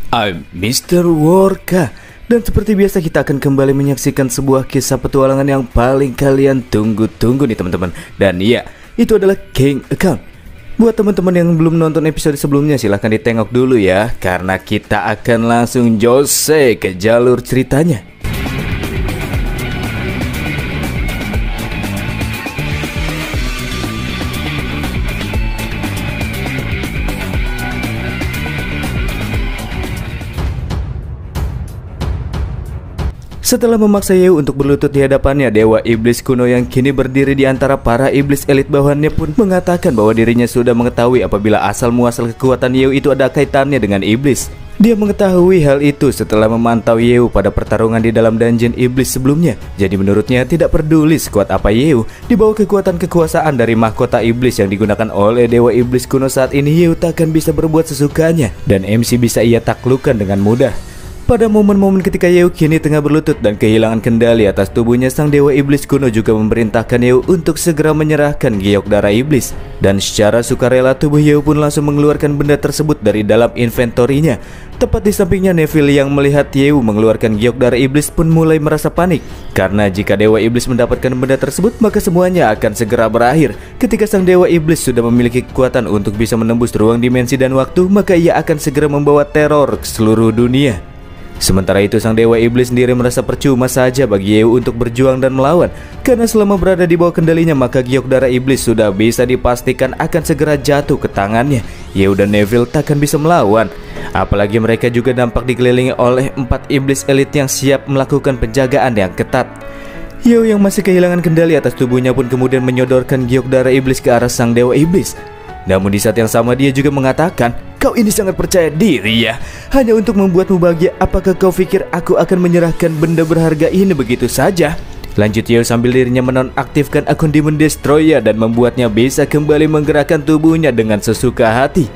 I'm Mr. Worka. Dan seperti biasa kita akan kembali menyaksikan sebuah kisah petualangan yang paling kalian tunggu-tunggu nih teman-teman. Dan iya, itu adalah King Account. Buat teman-teman yang belum nonton episode sebelumnya, silahkan ditengok dulu ya, karena kita akan langsung jose ke jalur ceritanya. Setelah memaksa Yew untuk berlutut di hadapannya, Dewa Iblis kuno yang kini berdiri di antara para iblis elit bawahannya pun mengatakan bahwa dirinya sudah mengetahui apabila asal-muasal kekuatan Yew itu ada kaitannya dengan iblis. Dia mengetahui hal itu setelah memantau Yew pada pertarungan di dalam dungeon iblis sebelumnya. Jadi menurutnya tidak peduli sekuat apa Yew, di bawah kekuatan kekuasaan dari mahkota iblis yang digunakan oleh Dewa Iblis kuno saat ini, Yew takkan bisa berbuat sesukanya dan MC bisa ia taklukkan dengan mudah. Pada momen-momen ketika Yew kini tengah berlutut dan kehilangan kendali atas tubuhnya, sang Dewa Iblis kuno juga memerintahkan Yew untuk segera menyerahkan giok darah iblis. Dan secara sukarela tubuh Yew pun langsung mengeluarkan benda tersebut dari dalam inventorinya. Tepat di sampingnya, Neville yang melihat Yew mengeluarkan giok darah iblis pun mulai merasa panik. Karena jika Dewa Iblis mendapatkan benda tersebut, maka semuanya akan segera berakhir. Ketika sang Dewa Iblis sudah memiliki kekuatan untuk bisa menembus ruang dimensi dan waktu, maka ia akan segera membawa teror ke seluruh dunia. Sementara itu, sang Dewa Iblis sendiri merasa percuma saja bagi Yew untuk berjuang dan melawan, karena selama berada di bawah kendalinya maka giok darah iblis sudah bisa dipastikan akan segera jatuh ke tangannya. Yew dan Neville takkan bisa melawan, apalagi mereka juga nampak dikelilingi oleh 4 iblis elit yang siap melakukan penjagaan yang ketat. Yew yang masih kehilangan kendali atas tubuhnya pun kemudian menyodorkan giok darah iblis ke arah sang Dewa Iblis. Namun di saat yang sama dia juga mengatakan, "Kau ini sangat percaya diri ya, hanya untuk membuatmu bahagia. Apakah kau pikir aku akan menyerahkan benda berharga ini begitu saja?" Lanjut Yew sambil dirinya menonaktifkan akun Demon Destroyer dan membuatnya bisa kembali menggerakkan tubuhnya dengan sesuka hati.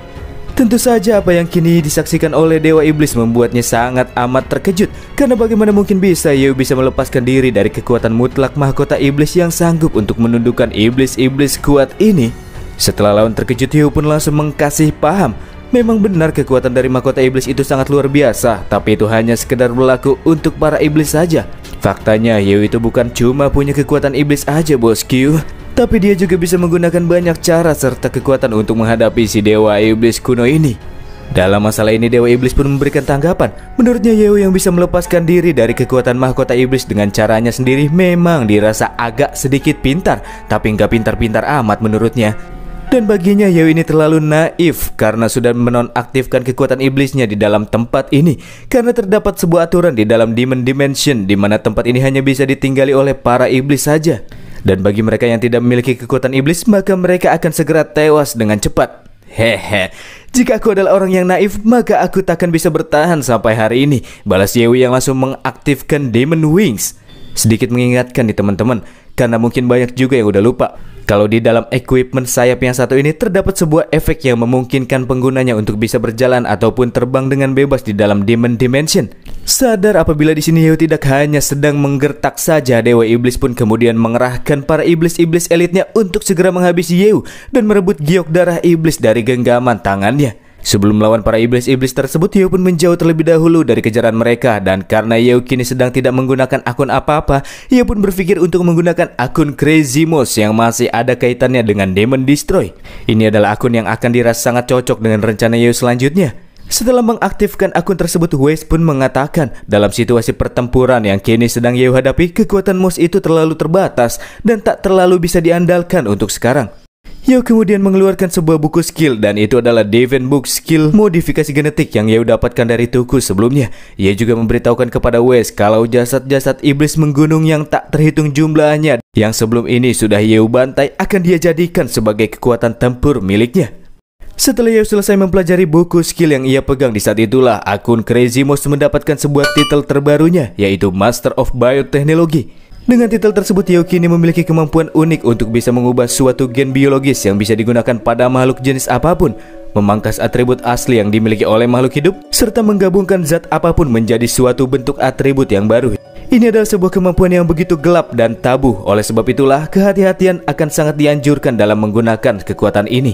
Tentu saja apa yang kini disaksikan oleh Dewa Iblis membuatnya sangat amat terkejut, karena bagaimana mungkin bisa Yew bisa melepaskan diri dari kekuatan mutlak mahkota iblis yang sanggup untuk menundukkan iblis-iblis kuat ini. Setelah lawan terkejut, Yew pun langsung mengkasih paham. Memang benar kekuatan dari mahkota iblis itu sangat luar biasa, tapi itu hanya sekedar berlaku untuk para iblis saja. Faktanya Yew itu bukan cuma punya kekuatan iblis aja bosku, tapi dia juga bisa menggunakan banyak cara serta kekuatan untuk menghadapi si Dewa Iblis kuno ini. Dalam masalah ini, Dewa Iblis pun memberikan tanggapan. Menurutnya Yew yang bisa melepaskan diri dari kekuatan mahkota iblis dengan caranya sendiri memang dirasa agak sedikit pintar, tapi nggak pintar-pintar amat menurutnya. Dan baginya Yew ini terlalu naif karena sudah menonaktifkan kekuatan iblisnya di dalam tempat ini, karena terdapat sebuah aturan di dalam Demon Dimension di mana tempat ini hanya bisa ditinggali oleh para iblis saja. Dan bagi mereka yang tidak memiliki kekuatan iblis, maka mereka akan segera tewas dengan cepat. Hehe, jika aku adalah orang yang naif, maka aku takkan bisa bertahan sampai hari ini, balas Yew yang langsung mengaktifkan Demon Wings. Sedikit mengingatkan nih teman-teman, karena mungkin banyak juga yang udah lupa kalau di dalam equipment sayap yang satu ini terdapat sebuah efek yang memungkinkan penggunanya untuk bisa berjalan ataupun terbang dengan bebas di dalam Demon Dimension. Sadar apabila di sini Yew tidak hanya sedang menggertak saja, Dewa Iblis pun kemudian mengerahkan para iblis-iblis elitnya untuk segera menghabisi Yew dan merebut giok darah iblis dari genggaman tangannya. Sebelum melawan para iblis-iblis tersebut, Yew pun menjauh terlebih dahulu dari kejaran mereka. Dan karena Yew kini sedang tidak menggunakan akun apa-apa, Yew pun berpikir untuk menggunakan akun Crazy Mouse yang masih ada kaitannya dengan Demon Destroy. Ini adalah akun yang akan dirasa sangat cocok dengan rencana Yew selanjutnya. Setelah mengaktifkan akun tersebut, Wes pun mengatakan dalam situasi pertempuran yang kini sedang Yew hadapi, kekuatan Mouse itu terlalu terbatas dan tak terlalu bisa diandalkan untuk sekarang. Yew kemudian mengeluarkan sebuah buku skill, dan itu adalah Devon Book Skill modifikasi genetik yang Yew dapatkan dari Tuku sebelumnya. Ia juga memberitahukan kepada Wes kalau jasad-jasad iblis menggunung yang tak terhitung jumlahnya yang sebelum ini sudah Yew bantai akan dia jadikan sebagai kekuatan tempur miliknya. Setelah Yew selesai mempelajari buku skill yang ia pegang, di saat itulah akun Crazy Mouse mendapatkan sebuah titel terbarunya, yaitu Master of Biotechnology. Dengan titel tersebut, Yew kini memiliki kemampuan unik untuk bisa mengubah suatu gen biologis yang bisa digunakan pada makhluk jenis apapun, memangkas atribut asli yang dimiliki oleh makhluk hidup, serta menggabungkan zat apapun menjadi suatu bentuk atribut yang baru. Ini adalah sebuah kemampuan yang begitu gelap dan tabu, oleh sebab itulah kehati-hatian akan sangat dianjurkan dalam menggunakan kekuatan ini.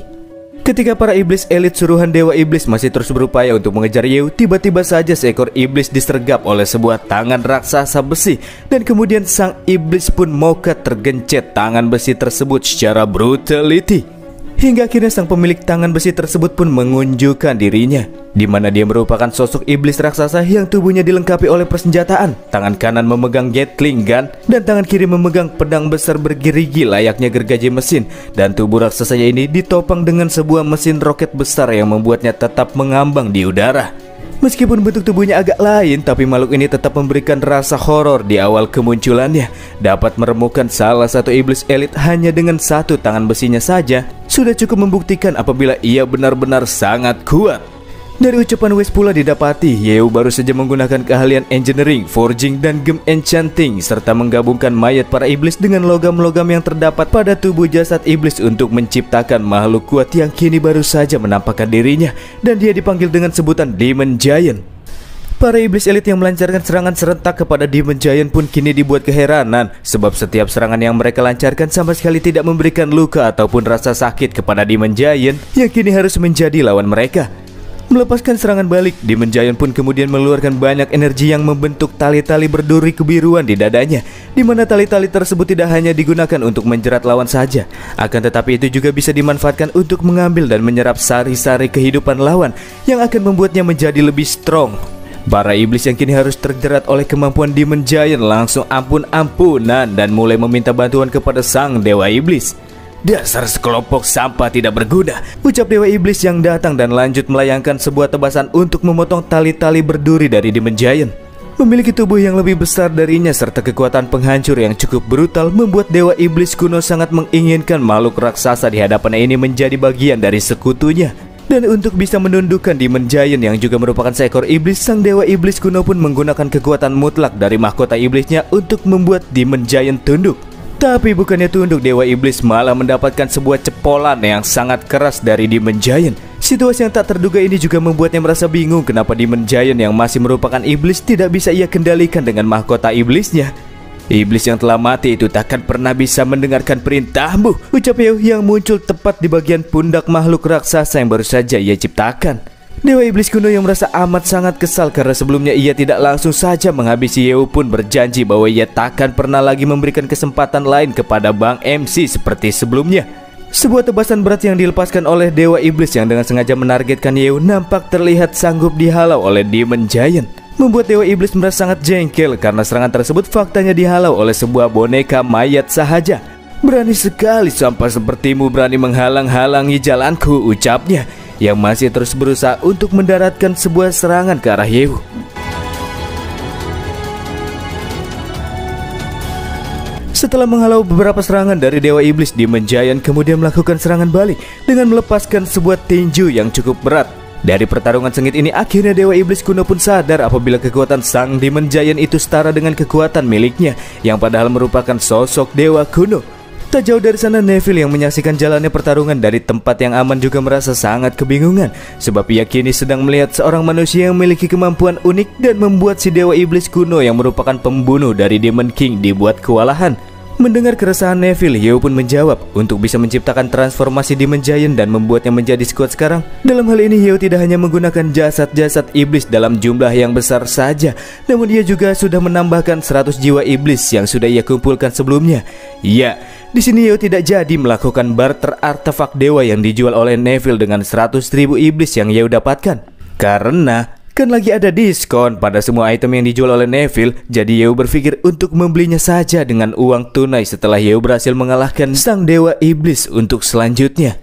Ketika para iblis elit suruhan Dewa Iblis masih terus berupaya untuk mengejar Yeo, tiba-tiba saja seekor iblis disergap oleh sebuah tangan raksasa besi, dan kemudian sang iblis pun moka tergencet tangan besi tersebut secara brutality. Hingga akhirnya sang pemilik tangan besi tersebut pun mengunjukkan dirinya, di mana dia merupakan sosok iblis raksasa yang tubuhnya dilengkapi oleh persenjataan. Tangan kanan memegang Gatling gun dan tangan kiri memegang pedang besar bergerigi layaknya gergaji mesin. Dan tubuh raksasanya ini ditopang dengan sebuah mesin roket besar yang membuatnya tetap mengambang di udara. Meskipun bentuk tubuhnya agak lain, tapi makhluk ini tetap memberikan rasa horor di awal kemunculannya. Dapat meremukan salah satu iblis elit hanya dengan satu tangan besinya saja sudah cukup membuktikan apabila ia benar-benar sangat kuat. Dari ucapan Wes pula didapati Yeo baru saja menggunakan keahlian engineering, forging, dan gem enchanting, serta menggabungkan mayat para iblis dengan logam-logam yang terdapat pada tubuh jasad iblis untuk menciptakan makhluk kuat yang kini baru saja menampakkan dirinya, dan dia dipanggil dengan sebutan Demon Giant. Para iblis elit yang melancarkan serangan serentak kepada Demon Giant pun kini dibuat keheranan, sebab setiap serangan yang mereka lancarkan sama sekali tidak memberikan luka ataupun rasa sakit kepada Demon Giant yang kini harus menjadi lawan mereka. Melepaskan serangan balik, Demon Giant pun kemudian mengeluarkan banyak energi yang membentuk tali-tali berduri kebiruan di dadanya, di mana tali-tali tersebut tidak hanya digunakan untuk menjerat lawan saja, akan tetapi itu juga bisa dimanfaatkan untuk mengambil dan menyerap sari-sari kehidupan lawan yang akan membuatnya menjadi lebih strong. Para iblis yang kini harus terjerat oleh kemampuan Demon Giant langsung ampun-ampunan dan mulai meminta bantuan kepada sang Dewa Iblis. "Dasar sekelompok sampah tidak berguna," ucap Dewa Iblis yang datang dan lanjut melayangkan sebuah tebasan untuk memotong tali-tali berduri dari Demon Giant. Memiliki tubuh yang lebih besar darinya serta kekuatan penghancur yang cukup brutal membuat Dewa Iblis kuno sangat menginginkan makhluk raksasa di hadapannya ini menjadi bagian dari sekutunya. Dan untuk bisa menundukkan Demon Giant yang juga merupakan seekor iblis, sang Dewa Iblis kuno pun menggunakan kekuatan mutlak dari mahkota iblisnya untuk membuat Demon Giant tunduk. Tapi bukannya tunduk, Dewa Iblis malah mendapatkan sebuah cepolan yang sangat keras dari Demon Giant. Situasi yang tak terduga ini juga membuatnya merasa bingung kenapa Demon Giant yang masih merupakan iblis tidak bisa ia kendalikan dengan mahkota iblisnya. "Iblis yang telah mati itu takkan pernah bisa mendengarkan perintahmu," ucap Yeo yang muncul tepat di bagian pundak makhluk raksasa yang baru saja ia ciptakan. Dewa Iblis kuno yang merasa amat sangat kesal karena sebelumnya ia tidak langsung saja menghabisi Yeo pun berjanji bahwa ia takkan pernah lagi memberikan kesempatan lain kepada Bang MC seperti sebelumnya. Sebuah tebasan berat yang dilepaskan oleh Dewa Iblis yang dengan sengaja menargetkan Yeo nampak terlihat sanggup dihalau oleh Demon Giant, membuat Dewa Iblis merasa sangat jengkel karena serangan tersebut faktanya dihalau oleh sebuah boneka mayat sahaja. "Berani sekali sampah sepertimu berani menghalang-halangi jalanku," ucapnya, yang masih terus berusaha untuk mendaratkan sebuah serangan ke arah Yeo. Setelah menghalau beberapa serangan dari Dewa Iblis, Demon Giant kemudian melakukan serangan balik dengan melepaskan sebuah tinju yang cukup berat. Dari pertarungan sengit ini akhirnya Dewa Iblis kuno pun sadar apabila kekuatan sang Demon Giant itu setara dengan kekuatan miliknya yang padahal merupakan sosok dewa kuno. Tak jauh dari sana, Neville yang menyaksikan jalannya pertarungan dari tempat yang aman juga merasa sangat kebingungan, sebab ia kini sedang melihat seorang manusia yang memiliki kemampuan unik dan membuat si Dewa Iblis kuno yang merupakan pembunuh dari Demon King dibuat kewalahan. Mendengar keresahan Neville, Yeo pun menjawab untuk bisa menciptakan transformasi Demon Giant dan membuatnya menjadi sekuat sekarang. Dalam hal ini Yeo tidak hanya menggunakan jasad-jasad iblis dalam jumlah yang besar saja, namun ia juga sudah menambahkan 100 jiwa iblis yang sudah ia kumpulkan sebelumnya. Ya, di sini Yeo tidak jadi melakukan barter artefak dewa yang dijual oleh Neville dengan 100.000 iblis yang Yeo dapatkan, karena kan lagi ada diskon pada semua item yang dijual oleh Neville. Jadi Yeo berpikir untuk membelinya saja dengan uang tunai setelah Yeo berhasil mengalahkan sang Dewa Iblis untuk selanjutnya.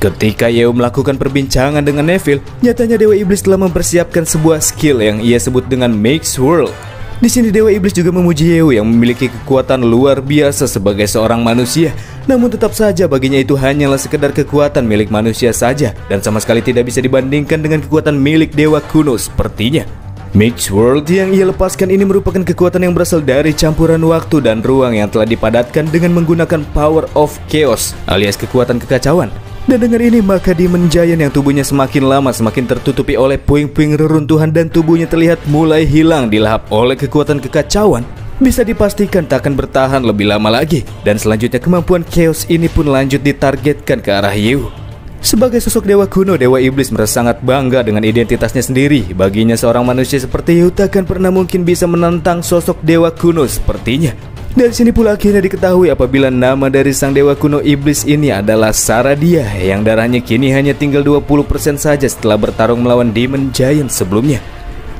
Ketika Yeo melakukan perbincangan dengan Neville, nyatanya Dewa Iblis telah mempersiapkan sebuah skill yang ia sebut dengan Mix World. Di sini Dewa Iblis juga memuji Yeo yang memiliki kekuatan luar biasa sebagai seorang manusia. Namun tetap saja baginya itu hanyalah sekedar kekuatan milik manusia saja dan sama sekali tidak bisa dibandingkan dengan kekuatan milik dewa kuno sepertinya. Mix World yang ia lepaskan ini merupakan kekuatan yang berasal dari campuran waktu dan ruang yang telah dipadatkan dengan menggunakan Power of Chaos alias kekuatan kekacauan. Dan dengan ini maka Demon Giant yang tubuhnya semakin lama semakin tertutupi oleh puing-puing reruntuhan dan tubuhnya terlihat mulai hilang dilahap oleh kekuatan kekacauan. bisa dipastikan tak akan bertahan lebih lama lagi. Dan selanjutnya kemampuan Chaos ini pun lanjut ditargetkan ke arah Yeo. Sebagai sosok dewa kuno, Dewa Iblis merasa sangat bangga dengan identitasnya sendiri. Baginya seorang manusia seperti Yeo takkan pernah mungkin bisa menantang sosok dewa kuno sepertinya. Dari sini pula akhirnya diketahui apabila nama dari sang dewa kuno iblis ini adalah Saradia, yang darahnya kini hanya tinggal 20% saja setelah bertarung melawan Demon Giant sebelumnya.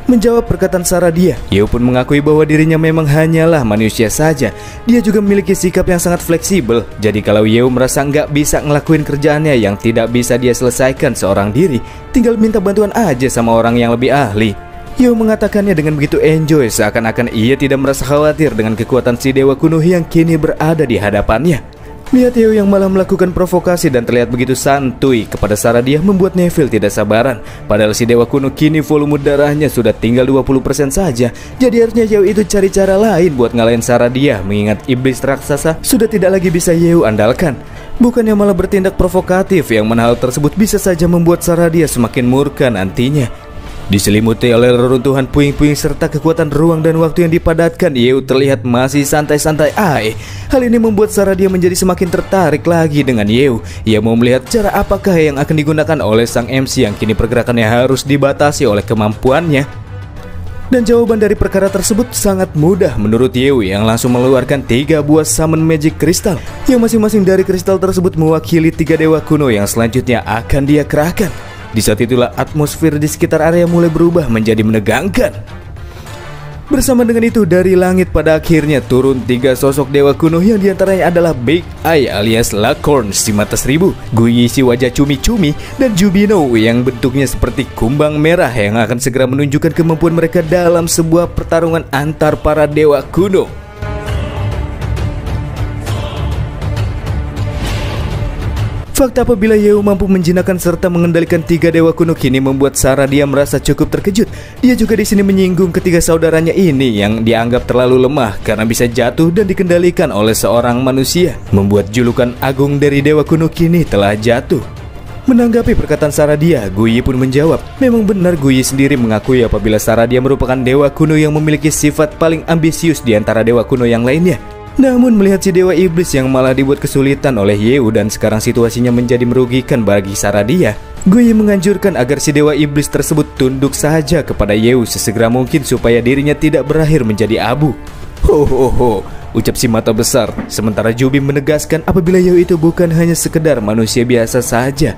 Menjawab perkataan Saradia, Yeo pun mengakui bahwa dirinya memang hanyalah manusia saja. Dia juga memiliki sikap yang sangat fleksibel. Jadi kalau Yeo merasa nggak bisa ngelakuin kerjaannya yang tidak bisa dia selesaikan seorang diri, tinggal minta bantuan aja sama orang yang lebih ahli. Yeo mengatakannya dengan begitu enjoy, seakan-akan ia tidak merasa khawatir dengan kekuatan si dewa kuno yang kini berada di hadapannya. Lihat Yeo yang malah melakukan provokasi dan terlihat begitu santuy kepada Saradia membuat Neville tidak sabaran. Padahal si dewa kuno kini volume darahnya sudah tinggal 20% saja. Jadi harusnya Yeo itu cari cara lain buat ngalahin Saradia, mengingat iblis raksasa sudah tidak lagi bisa Yeo andalkan. Bukannya malah bertindak provokatif, yang mana hal tersebut bisa saja membuat Saradia semakin murka nantinya. Diselimuti oleh reruntuhan puing-puing serta kekuatan ruang dan waktu yang dipadatkan, Yeo terlihat masih santai-santai aja. Hal ini membuat Saradia menjadi semakin tertarik lagi dengan Yeo. Ia mau melihat cara apakah yang akan digunakan oleh sang MC yang kini pergerakannya harus dibatasi oleh kemampuannya. Dan jawaban dari perkara tersebut sangat mudah menurut Yeo, yang langsung mengeluarkan 3 buah Summon Magic Crystal, yang masing-masing dari kristal tersebut mewakili 3 dewa kuno yang selanjutnya akan dia kerahkan. Di saat itulah atmosfer di sekitar area mulai berubah menjadi menegangkan. Bersama dengan itu, dari langit pada akhirnya turun 3 sosok dewa kuno, yang diantaranya adalah Big Eye alias Lacorn si mata 1000, Guyi si wajah cumi-cumi, dan Jubino yang bentuknya seperti kumbang merah, yang akan segera menunjukkan kemampuan mereka dalam sebuah pertarungan antar para dewa kuno. Fakta apabila Yeo mampu menjinakkan serta mengendalikan 3 dewa kuno kini membuat Saradia merasa cukup terkejut. Dia juga di sini menyinggung ketiga saudaranya ini yang dianggap terlalu lemah karena bisa jatuh dan dikendalikan oleh seorang manusia, membuat julukan agung dari dewa kuno kini telah jatuh. Menanggapi perkataan Saradia, Guyi pun menjawab, memang benar Guyi sendiri mengakui apabila Saradia merupakan dewa kuno yang memiliki sifat paling ambisius di antara dewa kuno yang lainnya. Namun melihat si dewa iblis yang malah dibuat kesulitan oleh Yeo dan sekarang situasinya menjadi merugikan bagi Saradia, Guyi menganjurkan agar si dewa iblis tersebut tunduk saja kepada Yeo sesegera mungkin supaya dirinya tidak berakhir menjadi abu. Ho, ucap si mata besar. Sementara Jubi menegaskan apabila Yeo itu bukan hanya sekedar manusia biasa saja.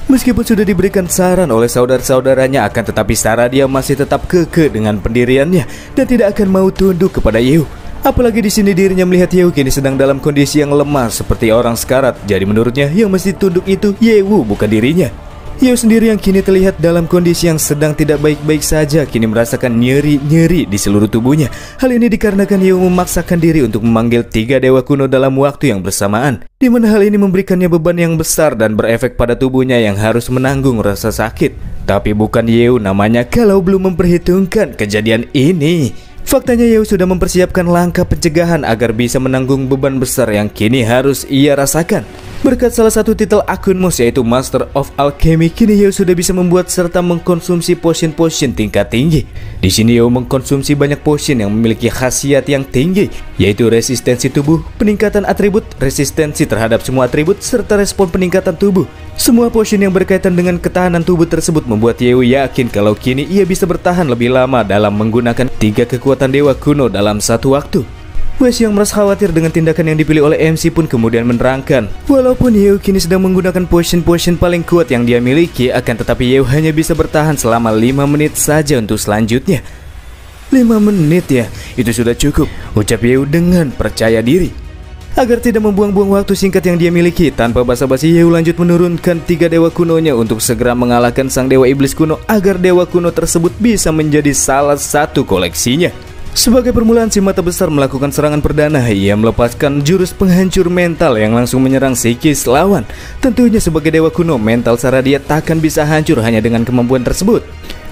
Meskipun sudah diberikan saran oleh saudara-saudaranya, akan tetapi Saradia masih tetap kekeh dengan pendiriannya dan tidak akan mau tunduk kepada Yeo. Apalagi di sini dirinya melihat Yeo kini sedang dalam kondisi yang lemah seperti orang sekarat. Jadi menurutnya yang mesti tunduk itu Yeo, bukan dirinya. Yeo sendiri yang kini terlihat dalam kondisi yang sedang tidak baik-baik saja kini merasakan nyeri-nyeri di seluruh tubuhnya. Hal ini dikarenakan Yeo memaksakan diri untuk memanggil 3 dewa kuno dalam waktu yang bersamaan, di mana hal ini memberikannya beban yang besar dan berefek pada tubuhnya yang harus menanggung rasa sakit. Tapi bukan Yeo namanya kalau belum memperhitungkan kejadian ini. Faktanya Yeo sudah mempersiapkan langkah pencegahan agar bisa menanggung beban besar yang kini harus ia rasakan. Berkat salah satu titel akun MOS yaitu Master of Alchemy, kini Yeo sudah bisa membuat serta mengkonsumsi potion-potion tingkat tinggi. Di sini Yeo mengkonsumsi banyak potion yang memiliki khasiat yang tinggi, yaitu resistensi tubuh, peningkatan atribut, resistensi terhadap semua atribut, serta respon peningkatan tubuh. Semua potion yang berkaitan dengan ketahanan tubuh tersebut membuat Yeo yakin kalau kini ia bisa bertahan lebih lama dalam menggunakan 3 kekuatan dewa kuno dalam satu waktu. Wes yang merasa khawatir dengan tindakan yang dipilih oleh MC pun kemudian menerangkan, walaupun Yeo kini sedang menggunakan potion-potion paling kuat yang dia miliki, akan tetapi Yeo hanya bisa bertahan selama 5 menit saja untuk selanjutnya. 5 menit ya, itu sudah cukup, ucap Yeo dengan percaya diri. Agar tidak membuang-buang waktu singkat yang dia miliki, tanpa basa-basi Yeo lanjut menurunkan 3 dewa kunonya untuk segera mengalahkan sang dewa iblis kuno agar dewa kuno tersebut bisa menjadi salah satu koleksinya. Sebagai permulaan, si mata besar melakukan serangan perdana. Ia melepaskan jurus penghancur mental yang langsung menyerang psikis lawan. Tentunya sebagai dewa kuno, mental Saradia takkan bisa hancur hanya dengan kemampuan tersebut.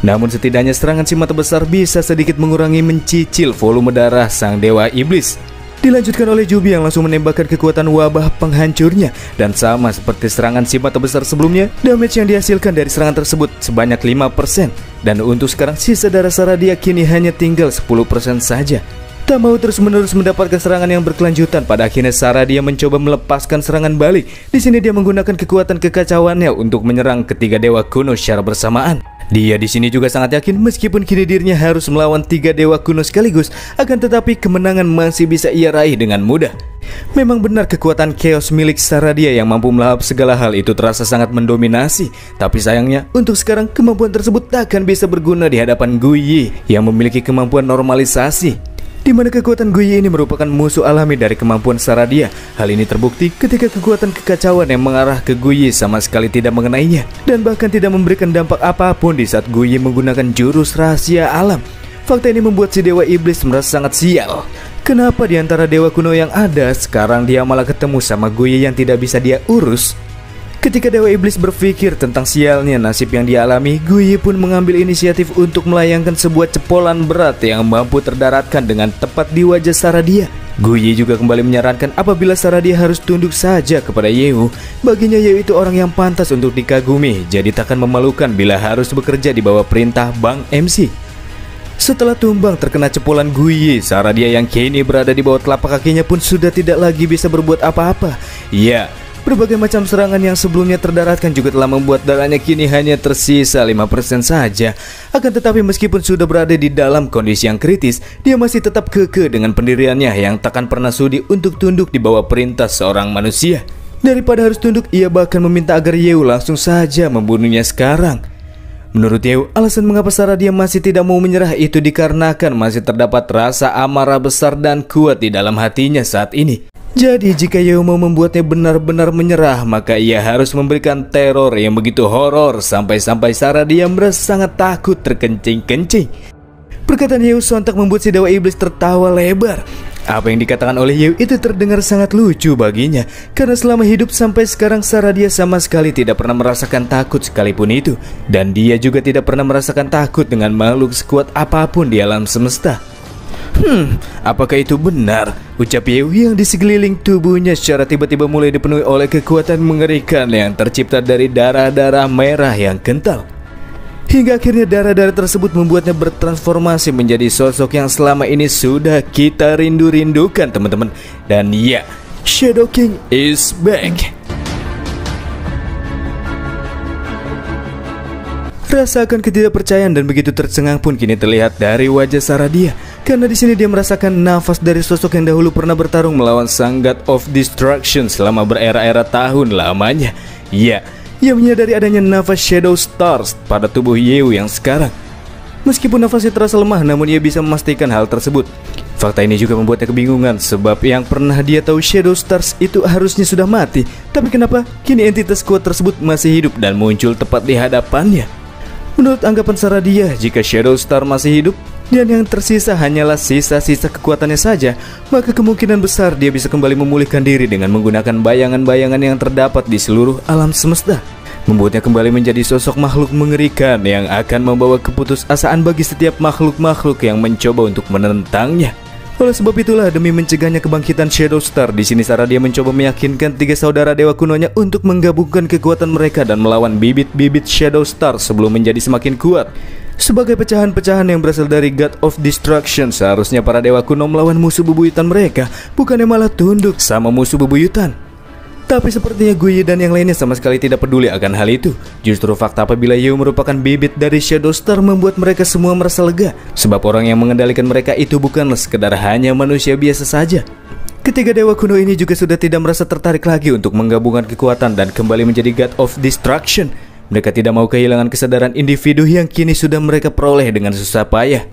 Namun setidaknya serangan si mata besar bisa sedikit mengurangi mencicil volume darah sang dewa iblis. Dilanjutkan oleh Jubi yang langsung menembakkan kekuatan wabah penghancurnya. Dan sama seperti serangan si mata besar sebelumnya, damage yang dihasilkan dari serangan tersebut sebanyak 5%. Dan untuk sekarang sisa darah Saradia kini hanya tinggal 10% saja. Tak mau terus-menerus mendapatkan serangan yang berkelanjutan, pada akhirnya Saradia mencoba melepaskan serangan balik. Di sini dia menggunakan kekuatan kekacauannya untuk menyerang ketiga dewa kuno secara bersamaan. Dia di sini juga sangat yakin meskipun kini dirinya harus melawan 3 dewa kuno sekaligus, akan tetapi kemenangan masih bisa ia raih dengan mudah. Memang benar kekuatan chaos milik Saradia yang mampu melahap segala hal itu terasa sangat mendominasi. Tapi sayangnya untuk sekarang kemampuan tersebut takkan bisa berguna di hadapan Guyi yang memiliki kemampuan normalisasi, di mana kekuatan Guyi ini merupakan musuh alami dari kemampuan Saradia. Hal ini terbukti ketika kekuatan kekacauan yang mengarah ke Guyi sama sekali tidak mengenainya, dan bahkan tidak memberikan dampak apapun di saat Guyi menggunakan jurus rahasia alam. Fakta ini membuat si dewa iblis merasa sangat sial. Kenapa di antara dewa kuno yang ada, sekarang dia malah ketemu sama Guyi yang tidak bisa dia urus? Ketika dewa iblis berpikir tentang sialnya nasib yang dialami, Guyi pun mengambil inisiatif untuk melayangkan sebuah cepolan berat yang mampu terdaratkan dengan tepat di wajah Saradia. Guyi juga kembali menyarankan apabila Saradia harus tunduk saja kepada Yeu. Baginya Yeu itu orang yang pantas untuk dikagumi, jadi takkan memalukan bila harus bekerja di bawah perintah Bang MC. Setelah tumbang terkena cepolan Guyi, Saradia yang kini berada di bawah telapak kakinya pun sudah tidak lagi bisa berbuat apa-apa. Ya, berbagai macam serangan yang sebelumnya terdaratkan juga telah membuat darahnya kini hanya tersisa 5% saja. Akan tetapi meskipun sudah berada di dalam kondisi yang kritis, dia masih tetap kekeh dengan pendiriannya yang takkan pernah sudi untuk tunduk di bawah perintah seorang manusia. Daripada harus tunduk, ia bahkan meminta agar Yeu langsung saja membunuhnya sekarang. Menurut Yeu, alasan mengapa Saradia masih tidak mau menyerah itu dikarenakan masih terdapat rasa amarah besar dan kuat di dalam hatinya saat ini. Jadi jika Yeu mau membuatnya benar-benar menyerah, maka ia harus memberikan teror yang begitu horor sampai-sampai Saradia merasa sangat takut terkencing-kencing. Perkataan Yeu sontak membuat si dewa iblis tertawa lebar. Apa yang dikatakan oleh Yeu itu terdengar sangat lucu baginya, karena selama hidup sampai sekarang Saradia sama sekali tidak pernah merasakan takut sekalipun itu. Dan dia juga tidak pernah merasakan takut dengan makhluk sekuat apapun di alam semesta. Apakah itu benar? Ucap Yeu yang di sekeliling tubuhnya secara tiba-tiba mulai dipenuhi oleh kekuatan mengerikan yang tercipta dari darah-darah merah yang kental. Hingga akhirnya darah-darah tersebut membuatnya bertransformasi menjadi sosok yang selama ini sudah kita rindu-rindukan, teman-teman. Dan ya, Shadow King is back. Rasa akan ketidakpercayaan dan begitu tercengang pun kini terlihat dari wajah Saradia, karena di sini dia merasakan nafas dari sosok yang dahulu pernah bertarung melawan sang God of Destruction selama berera-era tahun lamanya. Ya, ia menyadari adanya nafas Shadow Stars pada tubuh Yeu yang sekarang. Meskipun nafasnya terasa lemah, namun ia bisa memastikan hal tersebut. Fakta ini juga membuatnya kebingungan, sebab yang pernah dia tahu Shadow Stars itu harusnya sudah mati. Tapi kenapa kini entitas kuat tersebut masih hidup dan muncul tepat di hadapannya? Menurut anggapan Saradia, jika Shadow Star masih hidup dan yang tersisa hanyalah sisa-sisa kekuatannya saja, maka kemungkinan besar dia bisa kembali memulihkan diri dengan menggunakan bayangan-bayangan yang terdapat di seluruh alam semesta, membuatnya kembali menjadi sosok makhluk mengerikan yang akan membawa keputusasaan bagi setiap makhluk-makhluk yang mencoba untuk menentangnya. Oleh sebab itulah, demi mencegahnya kebangkitan Shadow Star, di sini Saradia mencoba meyakinkan 3 saudara dewa kunonya untuk menggabungkan kekuatan mereka dan melawan bibit-bibit Shadow Star sebelum menjadi semakin kuat. Sebagai pecahan-pecahan yang berasal dari God of Destruction, seharusnya para dewa kuno melawan musuh bebuyutan mereka, bukannya malah tunduk sama musuh bebuyutan. Tapi sepertinya Guyi dan yang lainnya sama sekali tidak peduli akan hal itu. Justru fakta apabila Yeu merupakan bibit dari Shadow Star membuat mereka semua merasa lega, sebab orang yang mengendalikan mereka itu bukanlah sekedar hanya manusia biasa saja. Ketiga dewa kuno ini juga sudah tidak merasa tertarik lagi untuk menggabungkan kekuatan dan kembali menjadi God of Destruction. Mereka tidak mau kehilangan kesadaran individu yang kini sudah mereka peroleh dengan susah payah.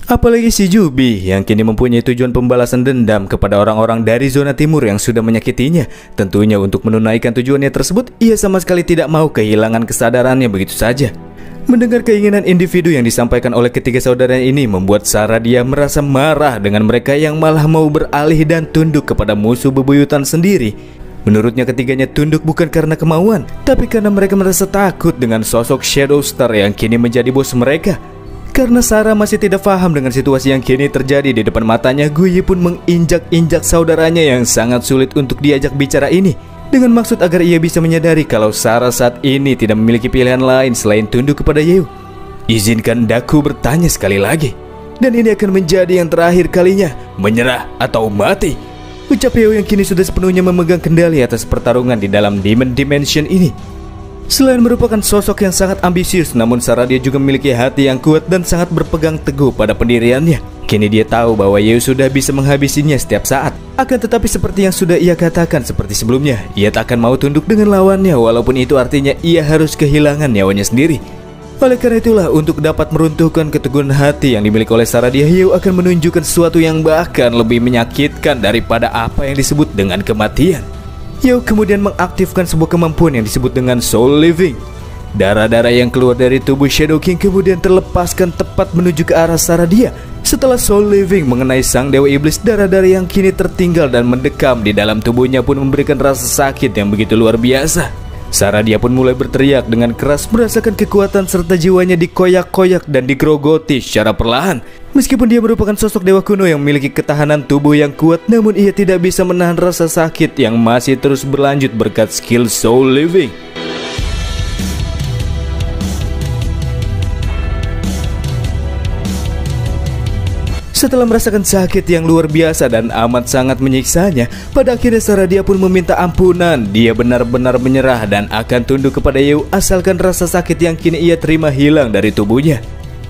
Apalagi si Jubi yang kini mempunyai tujuan pembalasan dendam kepada orang-orang dari zona timur yang sudah menyakitinya. Tentunya untuk menunaikan tujuannya tersebut, ia sama sekali tidak mau kehilangan kesadarannya begitu saja. Mendengar keinginan individu yang disampaikan oleh ketiga saudara ini membuat Saradia merasa marah dengan mereka yang malah mau beralih dan tunduk kepada musuh bebuyutan sendiri. Menurutnya ketiganya tunduk bukan karena kemauan, tapi karena mereka merasa takut dengan sosok Shadow Star yang kini menjadi bos mereka. Karena Sarah masih tidak paham dengan situasi yang kini terjadi di depan matanya, Guyi pun menginjak-injak saudaranya yang sangat sulit untuk diajak bicara ini, dengan maksud agar ia bisa menyadari kalau Sarah saat ini tidak memiliki pilihan lain selain tunduk kepada Yeu. Izinkan Daku bertanya sekali lagi. dan ini akan menjadi yang terakhir kalinya. Menyerah atau mati, ucap Yeo yang kini sudah sepenuhnya memegang kendali atas pertarungan di dalam Demon Dimension ini. Selain merupakan sosok yang sangat ambisius, namun Saradia juga memiliki hati yang kuat dan sangat berpegang teguh pada pendiriannya. Kini dia tahu bahwa Yeo sudah bisa menghabisinya setiap saat. Akan tetapi seperti yang sudah ia katakan seperti sebelumnya, ia tak akan mau tunduk dengan lawannya, walaupun itu artinya ia harus kehilangan nyawanya sendiri. Oleh karena itulah, untuk dapat meruntuhkan keteguhan hati yang dimiliki oleh Saradia, Yeo akan menunjukkan sesuatu yang bahkan lebih menyakitkan daripada apa yang disebut dengan kematian. Yeo kemudian mengaktifkan sebuah kemampuan yang disebut dengan Soul Living. Darah-darah yang keluar dari tubuh Shadow King kemudian terlepaskan tepat menuju ke arah Saradia. Setelah Soul Living mengenai sang Dewa Iblis, darah-darah yang kini tertinggal dan mendekam di dalam tubuhnya pun memberikan rasa sakit yang begitu luar biasa. Saradia pun mulai berteriak dengan keras, merasakan kekuatan serta jiwanya dikoyak-koyak dan digerogoti secara perlahan. Meskipun dia merupakan sosok dewa kuno yang memiliki ketahanan tubuh yang kuat, namun ia tidak bisa menahan rasa sakit yang masih terus berlanjut berkat skill Soul Living. Setelah merasakan sakit yang luar biasa dan amat sangat menyiksanya, pada akhirnya Saradia pun meminta ampunan. Dia benar-benar menyerah dan akan tunduk kepada Yeo asalkan rasa sakit yang kini ia terima hilang dari tubuhnya.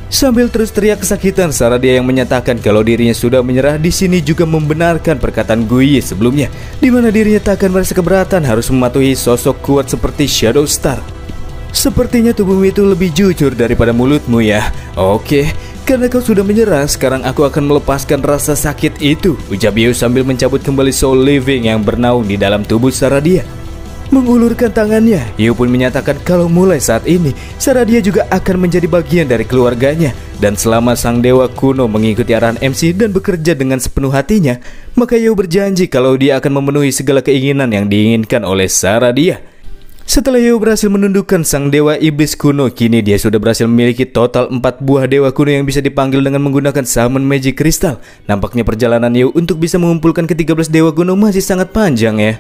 Sambil terus teriak kesakitan, Saradia yang menyatakan kalau dirinya sudah menyerah di sini juga membenarkan perkataan Guyi sebelumnya, di mana dirinya tak akan merasa keberatan harus mematuhi sosok kuat seperti Shadow Star. Sepertinya tubuhmu itu lebih jujur daripada mulutmu ya. Oke, karena kau sudah menyerah, sekarang aku akan melepaskan rasa sakit itu, ucap Yeo sambil mencabut kembali Soul Living yang bernaung di dalam tubuh Saradia. Mengulurkan tangannya, Yeo pun menyatakan kalau mulai saat ini Saradia juga akan menjadi bagian dari keluarganya. Dan selama sang dewa kuno mengikuti arahan MC dan bekerja dengan sepenuh hatinya, maka Yeo berjanji kalau dia akan memenuhi segala keinginan yang diinginkan oleh Saradia. Setelah Yeo berhasil menundukkan sang dewa iblis kuno, kini dia sudah berhasil memiliki total 4 buah dewa kuno yang bisa dipanggil dengan menggunakan Summon Magic Crystal. Nampaknya perjalanan Yeo untuk bisa mengumpulkan ke-13 dewa kuno masih sangat panjang ya.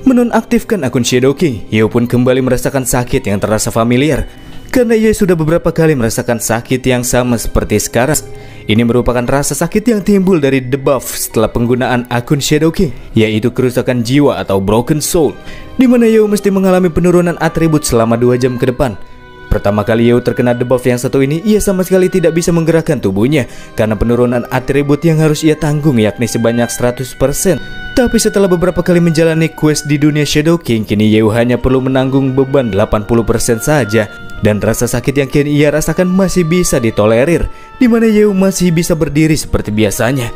Menonaktifkan akun Shadow King, Yeo pun kembali merasakan sakit yang terasa familiar. Karena ia sudah beberapa kali merasakan sakit yang sama seperti sekarang. Ini merupakan rasa sakit yang timbul dari debuff setelah penggunaan akun Shadow King, yaitu kerusakan jiwa atau Broken Soul, di mana Yeo mesti mengalami penurunan atribut selama 2 jam ke depan. Pertama kali Yeo terkena debuff yang satu ini, ia sama sekali tidak bisa menggerakkan tubuhnya karena penurunan atribut yang harus ia tanggung yakni sebanyak 100%. Tapi setelah beberapa kali menjalani quest di dunia Shadow King, kini Yeo hanya perlu menanggung beban 80% saja. Dan rasa sakit yang kini ia rasakan masih bisa ditolerir, di mana Yeo masih bisa berdiri seperti biasanya.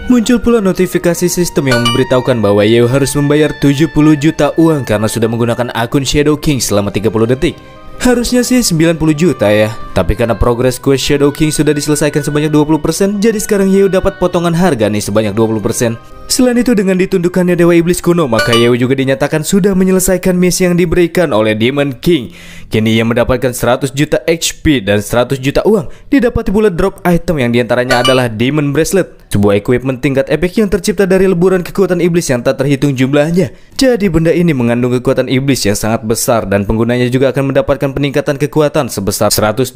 Muncul pula notifikasi sistem yang memberitahukan bahwa Yeo harus membayar 70 juta uang karena sudah menggunakan akun Shadow King selama 30 detik. Harusnya sih 90 juta ya, tapi karena progres quest Shadow King sudah diselesaikan sebanyak 20%, jadi sekarang Yeo dapat potongan harga nih sebanyak 20%. Selain itu, dengan ditundukkannya Dewa Iblis kuno, maka Yeo juga dinyatakan sudah menyelesaikan misi yang diberikan oleh Demon King. Kini ia mendapatkan 100 juta HP dan 100 juta uang. Didapati pula drop item yang diantaranya adalah Demon Bracelet, sebuah equipment tingkat epic yang tercipta dari leburan kekuatan iblis yang tak terhitung jumlahnya. Jadi benda ini mengandung kekuatan iblis yang sangat besar dan penggunanya juga akan mendapatkan peningkatan kekuatan sebesar 120%.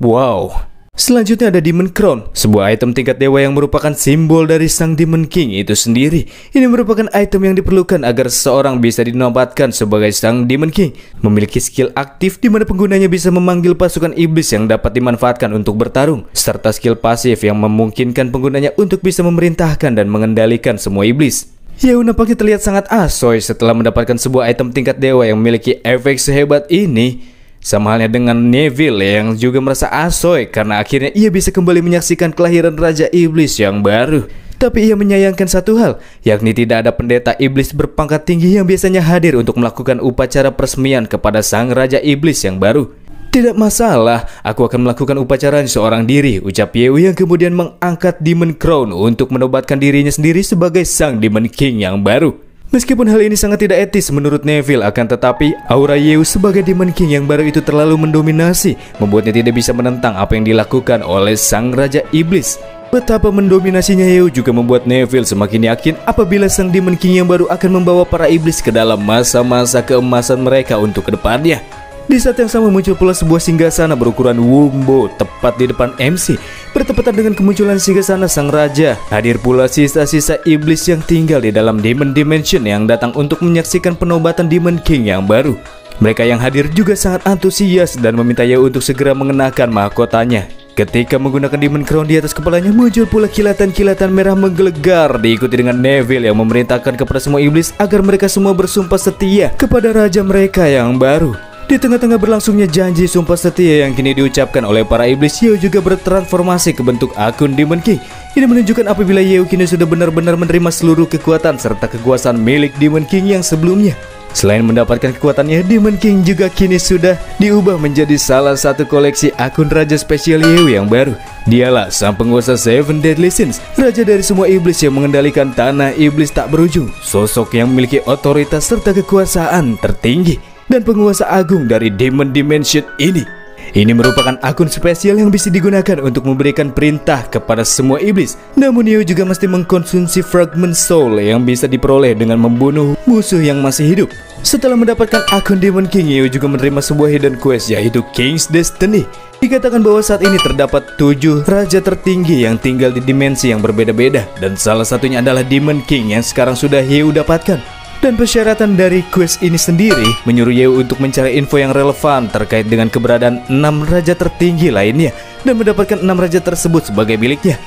Wow. Selanjutnya ada Demon Crown, sebuah item tingkat dewa yang merupakan simbol dari sang Demon King itu sendiri. Ini merupakan item yang diperlukan agar seseorang bisa dinobatkan sebagai sang Demon King. Memiliki skill aktif di mana penggunanya bisa memanggil pasukan iblis yang dapat dimanfaatkan untuk bertarung, serta skill pasif yang memungkinkan penggunanya untuk bisa memerintahkan dan mengendalikan semua iblis. Yeo nampaknya terlihat sangat asoy setelah mendapatkan sebuah item tingkat dewa yang memiliki efek sehebat ini. Sama halnya dengan Neville yang juga merasa asoy karena akhirnya ia bisa kembali menyaksikan kelahiran Raja Iblis yang baru. Tapi ia menyayangkan satu hal, yakni tidak ada pendeta iblis berpangkat tinggi yang biasanya hadir untuk melakukan upacara peresmian kepada sang Raja Iblis yang baru. Tidak masalah, aku akan melakukan upacara seorang diri, ucap Yeo yang kemudian mengangkat Demon Crown untuk menobatkan dirinya sendiri sebagai sang Demon King yang baru. Meskipun hal ini sangat tidak etis menurut Neville, akan tetapi aura Yeo sebagai Demon King yang baru itu terlalu mendominasi, membuatnya tidak bisa menentang apa yang dilakukan oleh sang Raja Iblis. Betapa mendominasinya Yeo juga membuat Neville semakin yakin apabila sang Demon King yang baru akan membawa para iblis ke dalam masa-masa keemasan mereka untuk kedepannya. Di saat yang sama muncul pula sebuah singgasana berukuran wumbo tepat di depan MC. Bertepatan dengan kemunculan singgasana sang raja, hadir pula sisa-sisa iblis yang tinggal di dalam Demon Dimension yang datang untuk menyaksikan penobatan Demon King yang baru. Mereka yang hadir juga sangat antusias dan meminta Yeo untuk segera mengenakan mahkotanya. Ketika menggunakan Demon Crown di atas kepalanya, muncul pula kilatan-kilatan merah menggelegar, diikuti dengan Neville yang memerintahkan kepada semua iblis agar mereka semua bersumpah setia kepada raja mereka yang baru. Di tengah-tengah berlangsungnya janji sumpah setia yang kini diucapkan oleh para iblis, Yeo juga bertransformasi ke bentuk akun Demon King. Ini menunjukkan apabila Yeo kini sudah benar-benar menerima seluruh kekuatan serta kekuasaan milik Demon King yang sebelumnya. Selain mendapatkan kekuatannya, Demon King juga kini sudah diubah menjadi salah satu koleksi akun raja spesial Yeo yang baru. Dialah sang penguasa Seven Deadly Sins, raja dari semua iblis yang mengendalikan tanah iblis tak berujung, sosok yang memiliki otoritas serta kekuasaan tertinggi dan penguasa agung dari Demon Dimension ini. Ini merupakan akun spesial yang bisa digunakan untuk memberikan perintah kepada semua iblis. Namun Yeo juga mesti mengkonsumsi fragment soul yang bisa diperoleh dengan membunuh musuh yang masih hidup. Setelah mendapatkan akun Demon King, Yeo juga menerima sebuah hidden quest, yaitu King's Destiny. Dikatakan bahwa saat ini terdapat 7 raja tertinggi yang tinggal di dimensi yang berbeda-beda, dan salah satunya adalah Demon King yang sekarang sudah Yeo dapatkan. Dan persyaratan dari quest ini sendiri menyuruh Yeo untuk mencari info yang relevan terkait dengan keberadaan 6 raja tertinggi lainnya dan mendapatkan 6 raja tersebut sebagai miliknya.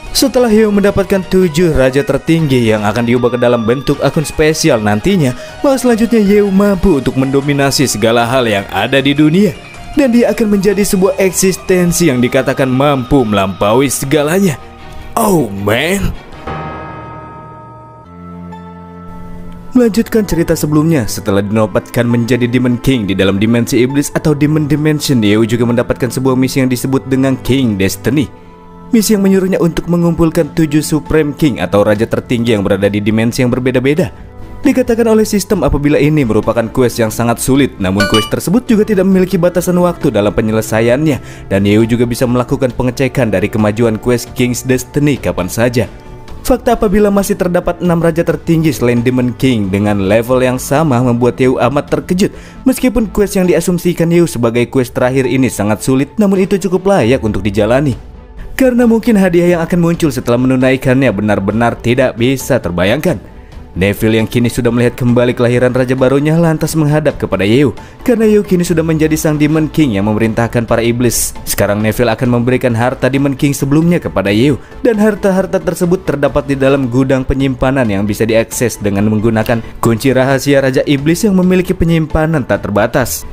Setelah Yeo mendapatkan 7 raja tertinggi yang akan diubah ke dalam bentuk akun spesial nantinya, maka selanjutnya Yeo mampu untuk mendominasi segala hal yang ada di dunia. Dan dia akan menjadi sebuah eksistensi yang dikatakan mampu melampaui segalanya. Oh man. Melanjutkan cerita sebelumnya, setelah dinobatkan menjadi Demon King di dalam dimensi iblis atau Demon Dimension, Yeo juga mendapatkan sebuah misi yang disebut dengan King Destiny. Misi yang menyuruhnya untuk mengumpulkan 7 Supreme King atau raja tertinggi yang berada di dimensi yang berbeda-beda. Dikatakan oleh sistem apabila ini merupakan quest yang sangat sulit, namun quest tersebut juga tidak memiliki batasan waktu dalam penyelesaiannya, dan Yeo juga bisa melakukan pengecekan dari kemajuan quest King's Destiny kapan saja. Fakta apabila masih terdapat 6 raja tertinggi selain Demon King dengan level yang sama membuat Yeo amat terkejut. Meskipun quest yang diasumsikan Yeo sebagai quest terakhir ini sangat sulit, namun itu cukup layak untuk dijalani. Karena mungkin hadiah yang akan muncul setelah menunaikannya benar-benar tidak bisa terbayangkan. Neville yang kini sudah melihat kembali kelahiran raja barunya lantas menghadap kepada Yeo. Karena Yeo kini sudah menjadi sang Demon King yang memerintahkan para iblis. Sekarang Neville akan memberikan harta Demon King sebelumnya kepada Yeo. Dan harta-harta tersebut terdapat di dalam gudang penyimpanan yang bisa diakses dengan menggunakan kunci rahasia Raja Iblis yang memiliki penyimpanan tak terbatas.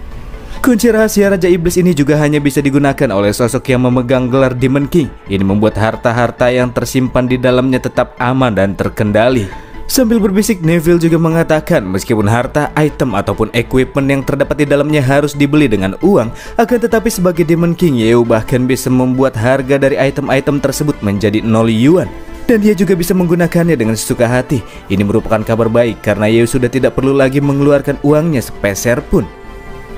Kunci rahasia Raja Iblis ini juga hanya bisa digunakan oleh sosok yang memegang gelar Demon King. Ini membuat harta-harta yang tersimpan di dalamnya tetap aman dan terkendali. Sambil berbisik, Neville juga mengatakan meskipun harta, item, ataupun equipment yang terdapat di dalamnya harus dibeli dengan uang, akan tetapi sebagai Demon King, Yeo bahkan bisa membuat harga dari item-item tersebut menjadi 0 yuan. Dan dia juga bisa menggunakannya dengan sesuka hati. Ini merupakan kabar baik karena Yeo sudah tidak perlu lagi mengeluarkan uangnya sepeser pun.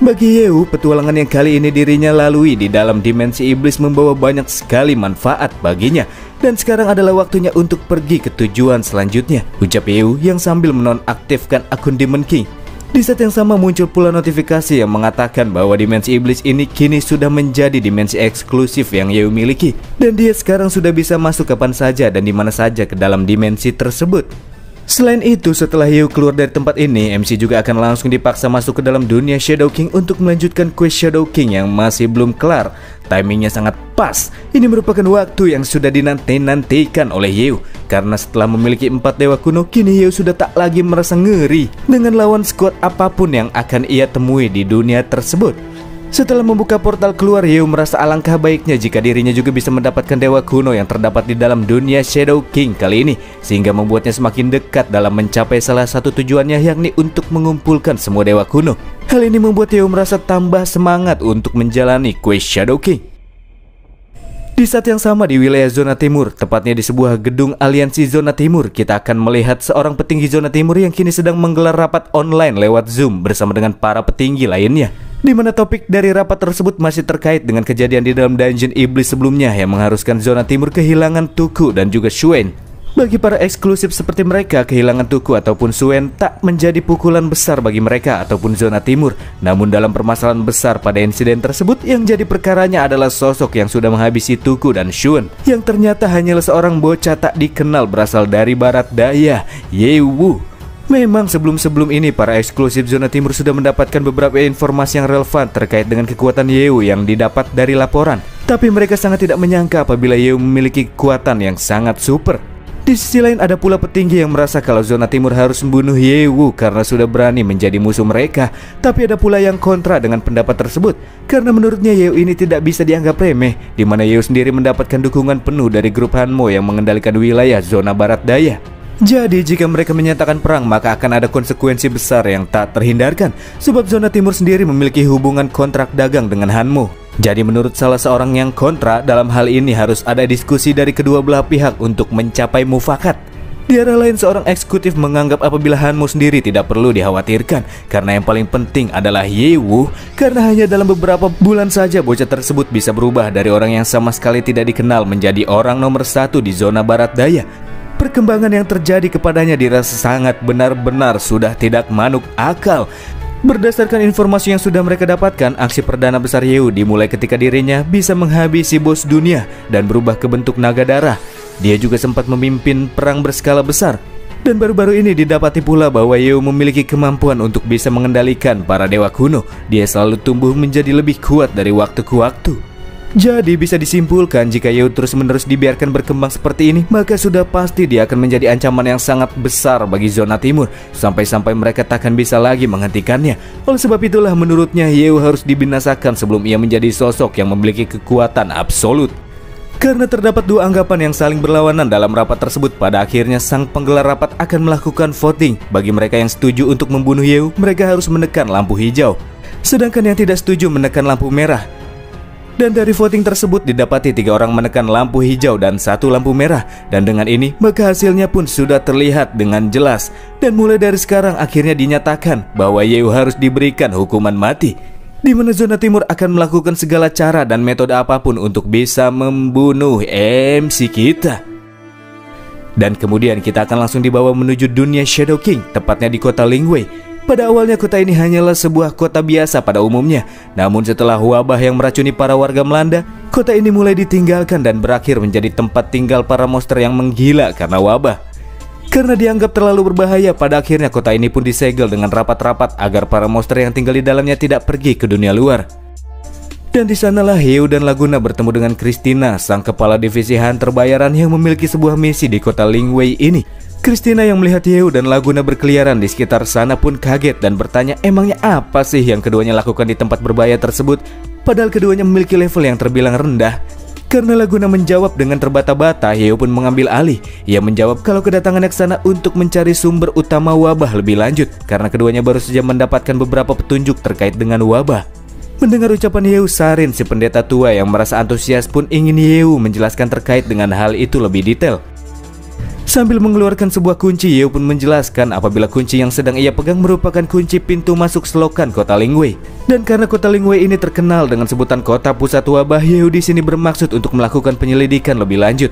Bagi Yeo, petualangan yang kali ini dirinya lalui di dalam dimensi iblis membawa banyak sekali manfaat baginya. Dan sekarang adalah waktunya untuk pergi ke tujuan selanjutnya, ucap Yeo yang sambil menonaktifkan akun Demon King. Di saat yang sama muncul pula notifikasi yang mengatakan bahwa dimensi iblis ini kini sudah menjadi dimensi eksklusif yang Yeo miliki. Dan dia sekarang sudah bisa masuk kapan saja dan di mana saja ke dalam dimensi tersebut. Selain itu, setelah Yeo keluar dari tempat ini, MC juga akan langsung dipaksa masuk ke dalam dunia Shadow King untuk melanjutkan quest Shadow King yang masih belum kelar. Timingnya sangat pas. Ini merupakan waktu yang sudah dinanti-nantikan oleh Yeo. Karena setelah memiliki 4 dewa kuno, kini Yeo sudah tak lagi merasa ngeri dengan lawan squad apapun yang akan ia temui di dunia tersebut. Setelah membuka portal keluar, Yeo merasa alangkah baiknya jika dirinya juga bisa mendapatkan dewa kuno yang terdapat di dalam dunia Shadow King kali ini, sehingga membuatnya semakin dekat dalam mencapai salah satu tujuannya, yakni untuk mengumpulkan semua dewa kuno. Hal ini membuat Yeo merasa tambah semangat untuk menjalani quest Shadow King. Di saat yang sama di wilayah zona timur, tepatnya di sebuah gedung aliansi zona timur, kita akan melihat seorang petinggi zona timur yang kini sedang menggelar rapat online lewat Zoom bersama dengan para petinggi lainnya. Di mana topik dari rapat tersebut masih terkait dengan kejadian di dalam dungeon iblis sebelumnya yang mengharuskan zona timur kehilangan Tuku dan juga Shuen. Bagi para eksklusif seperti mereka, kehilangan Tuku ataupun Suen tak menjadi pukulan besar bagi mereka ataupun zona timur. Namun dalam permasalahan besar pada insiden tersebut, yang jadi perkaranya adalah sosok yang sudah menghabisi Tuku dan Suen, yang ternyata hanyalah seorang bocah tak dikenal berasal dari barat daya, Yewu. Memang sebelum-sebelum ini para eksklusif zona timur sudah mendapatkan beberapa informasi yang relevan terkait dengan kekuatan Yewu yang didapat dari laporan. Tapi mereka sangat tidak menyangka apabila Yewu memiliki kekuatan yang sangat super. Di sisi lain ada pula petinggi yang merasa kalau zona timur harus membunuh Yewu karena sudah berani menjadi musuh mereka. Tapi ada pula yang kontra dengan pendapat tersebut, karena menurutnya Yewu ini tidak bisa dianggap remeh, di mana Yewu sendiri mendapatkan dukungan penuh dari grup Hanmo yang mengendalikan wilayah zona barat daya. Jadi jika mereka menyatakan perang, maka akan ada konsekuensi besar yang tak terhindarkan, sebab zona timur sendiri memiliki hubungan kontrak dagang dengan Hanmo. Jadi menurut salah seorang yang kontra, dalam hal ini harus ada diskusi dari kedua belah pihak untuk mencapai mufakat. Di arah lain, seorang eksekutif menganggap apabila Hanmo sendiri tidak perlu dikhawatirkan, karena yang paling penting adalah Yewu, karena hanya dalam beberapa bulan saja bocah tersebut bisa berubah dari orang yang sama sekali tidak dikenal menjadi orang nomor 1 di zona barat daya. Perkembangan yang terjadi kepadanya dirasa sangat benar-benar sudah tidak manuk akal. Berdasarkan informasi yang sudah mereka dapatkan, aksi perdana besar Yewu dimulai ketika dirinya bisa menghabisi bos dunia dan berubah ke bentuk naga darah. Dia juga sempat memimpin perang berskala besar. Dan baru-baru ini didapati pula bahwa Yewu memiliki kemampuan untuk bisa mengendalikan para dewa kuno. Dia selalu tumbuh menjadi lebih kuat dari waktu ke waktu. Jadi bisa disimpulkan jika Yewu terus-menerus dibiarkan berkembang seperti ini, maka sudah pasti dia akan menjadi ancaman yang sangat besar bagi zona timur, sampai-sampai mereka takkan bisa lagi menghentikannya. Oleh sebab itulah menurutnya Yewu harus dibinasakan sebelum ia menjadi sosok yang memiliki kekuatan absolut. Karena terdapat dua anggapan yang saling berlawanan dalam rapat tersebut, pada akhirnya sang penggelar rapat akan melakukan voting. Bagi mereka yang setuju untuk membunuh Yewu, mereka harus menekan lampu hijau. Sedangkan yang tidak setuju menekan lampu merah. Dan dari voting tersebut didapati 3 orang menekan lampu hijau dan 1 lampu merah. Dan dengan ini maka hasilnya pun sudah terlihat dengan jelas. Dan mulai dari sekarang akhirnya dinyatakan bahwa Yewu harus diberikan hukuman mati, di mana zona timur akan melakukan segala cara dan metode apapun untuk bisa membunuh MC kita. Dan kemudian kita akan langsung dibawa menuju dunia Shadow King, tepatnya di kota Lingwei. Pada awalnya kota ini hanyalah sebuah kota biasa pada umumnya. Namun setelah wabah yang meracuni para warga Melanda, kota ini mulai ditinggalkan dan berakhir menjadi tempat tinggal para monster yang menggila karena wabah. Karena dianggap terlalu berbahaya, pada akhirnya kota ini pun disegel dengan rapat-rapat agar para monster yang tinggal di dalamnya tidak pergi ke dunia luar. Dan di sanalah Yewu dan Laguna bertemu dengan Christina, sang kepala divisi hunter bayaran yang memiliki sebuah misi di kota Lingwei ini. Christina yang melihat Yewu dan Laguna berkeliaran di sekitar sana pun kaget dan bertanya emangnya apa sih yang keduanya lakukan di tempat berbahaya tersebut, padahal keduanya memiliki level yang terbilang rendah. Karena Laguna menjawab dengan terbata-bata, Yewu pun mengambil alih. Ia menjawab kalau kedatangannya ke sana untuk mencari sumber utama wabah lebih lanjut, karena keduanya baru saja mendapatkan beberapa petunjuk terkait dengan wabah. Mendengar ucapan Yewu, Sarin, si pendeta tua yang merasa antusias pun ingin Yewu menjelaskan terkait dengan hal itu lebih detail. Sambil mengeluarkan sebuah kunci, Yewu pun menjelaskan apabila kunci yang sedang ia pegang merupakan kunci pintu masuk selokan kota Lingwei. Dan karena kota Lingwei ini terkenal dengan sebutan kota pusat wabah, Yewu di sini bermaksud untuk melakukan penyelidikan lebih lanjut.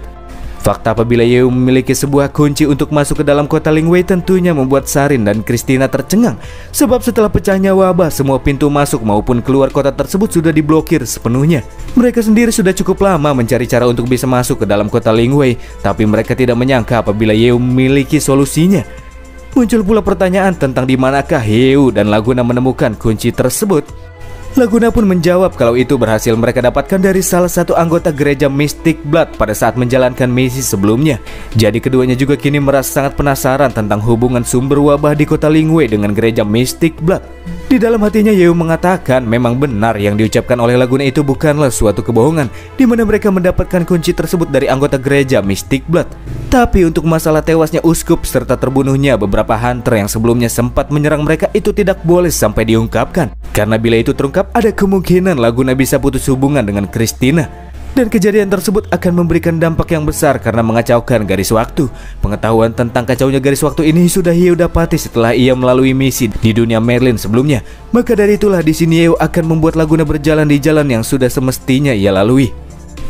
Fakta apabila Yewu memiliki sebuah kunci untuk masuk ke dalam kota Lingwei tentunya membuat Sarin dan Christina tercengang. Sebab setelah pecahnya wabah, semua pintu masuk maupun keluar kota tersebut sudah diblokir sepenuhnya. Mereka sendiri sudah cukup lama mencari cara untuk bisa masuk ke dalam kota Lingwei, tapi mereka tidak menyangka apabila Yewu memiliki solusinya. Muncul pula pertanyaan tentang di manakah Yewu dan Laguna menemukan kunci tersebut. Laguna pun menjawab kalau itu berhasil mereka dapatkan dari salah satu anggota gereja Mystic Blood pada saat menjalankan misi sebelumnya. Jadi keduanya juga kini merasa sangat penasaran tentang hubungan sumber wabah di kota Lingwei dengan gereja Mystic Blood. Di dalam hatinya Yewu mengatakan memang benar yang diucapkan oleh Laguna itu bukanlah suatu kebohongan, di mana mereka mendapatkan kunci tersebut dari anggota gereja Mystic Blood. Tapi untuk masalah tewasnya uskup serta terbunuhnya beberapa hunter yang sebelumnya sempat menyerang mereka itu tidak boleh sampai diungkapkan. Karena bila itu terungkap ada kemungkinan Laguna bisa putus hubungan dengan Christina. Dan kejadian tersebut akan memberikan dampak yang besar karena mengacaukan garis waktu. Pengetahuan tentang kacaunya garis waktu ini sudah Yewu dapati setelah ia melalui misi di dunia Merlin sebelumnya. Maka dari itulah di sini Yewu akan membuat Laguna berjalan di jalan yang sudah semestinya ia lalui.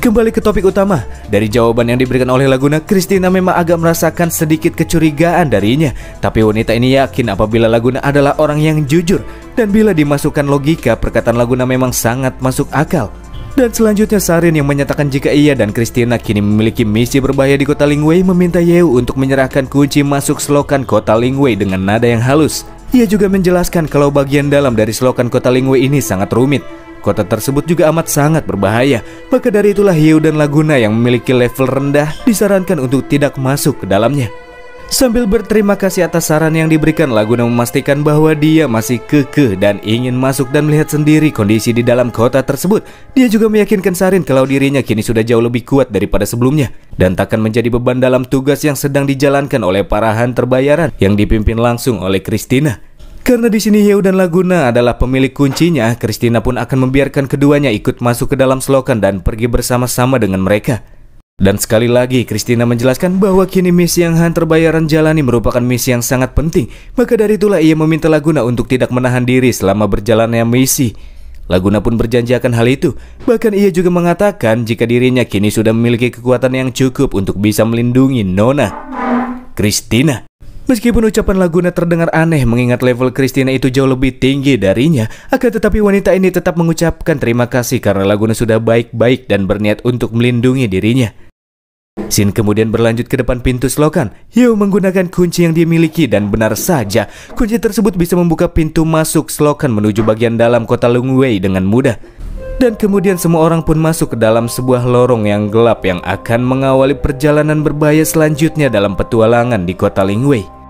Kembali ke topik utama, dari jawaban yang diberikan oleh Laguna, Christina memang agak merasakan sedikit kecurigaan darinya. Tapi wanita ini yakin apabila Laguna adalah orang yang jujur, dan bila dimasukkan logika, perkataan Laguna memang sangat masuk akal. Dan selanjutnya Sarin yang menyatakan jika ia dan Christina kini memiliki misi berbahaya di kota Lingwei, meminta Yeo untuk menyerahkan kunci masuk selokan kota Lingwei dengan nada yang halus. Ia juga menjelaskan kalau bagian dalam dari selokan kota Lingwei ini sangat rumit. Kota tersebut juga amat sangat berbahaya. Maka dari itulah Yeo dan Laguna yang memiliki level rendah disarankan untuk tidak masuk ke dalamnya. Sambil berterima kasih atas saran yang diberikan, Laguna memastikan bahwa dia masih kekeh dan ingin masuk dan melihat sendiri kondisi di dalam kota tersebut. Dia juga meyakinkan Sarin kalau dirinya kini sudah jauh lebih kuat daripada sebelumnya dan takkan menjadi beban dalam tugas yang sedang dijalankan oleh para hunter bayaran yang dipimpin langsung oleh Christina. Karena di sini Yeo dan Laguna adalah pemilik kuncinya, Christina pun akan membiarkan keduanya ikut masuk ke dalam selokan dan pergi bersama-sama dengan mereka. Dan sekali lagi Christina menjelaskan bahwa kini misi yang hunter bayaran jalani merupakan misi yang sangat penting. Maka dari itulah ia meminta Laguna untuk tidak menahan diri selama berjalannya misi. Laguna pun berjanji akan hal itu. Bahkan ia juga mengatakan jika dirinya kini sudah memiliki kekuatan yang cukup untuk bisa melindungi Nona Christina. Meskipun ucapan Laguna terdengar aneh mengingat level Christina itu jauh lebih tinggi darinya, akan tetapi wanita ini tetap mengucapkan terima kasih karena Laguna sudah baik-baik dan berniat untuk melindungi dirinya. Scene kemudian berlanjut ke depan pintu selokan. Yeo menggunakan kunci yang dimiliki dan benar saja, kunci tersebut bisa membuka pintu masuk selokan menuju bagian dalam kota Lingwei dengan mudah. Dan kemudian semua orang pun masuk ke dalam sebuah lorong yang gelap yang akan mengawali perjalanan berbahaya selanjutnya dalam petualangan di kota Lingwei.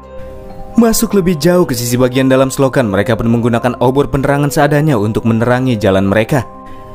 Masuk lebih jauh ke sisi bagian dalam selokan, mereka pun menggunakan obor penerangan seadanya untuk menerangi jalan mereka.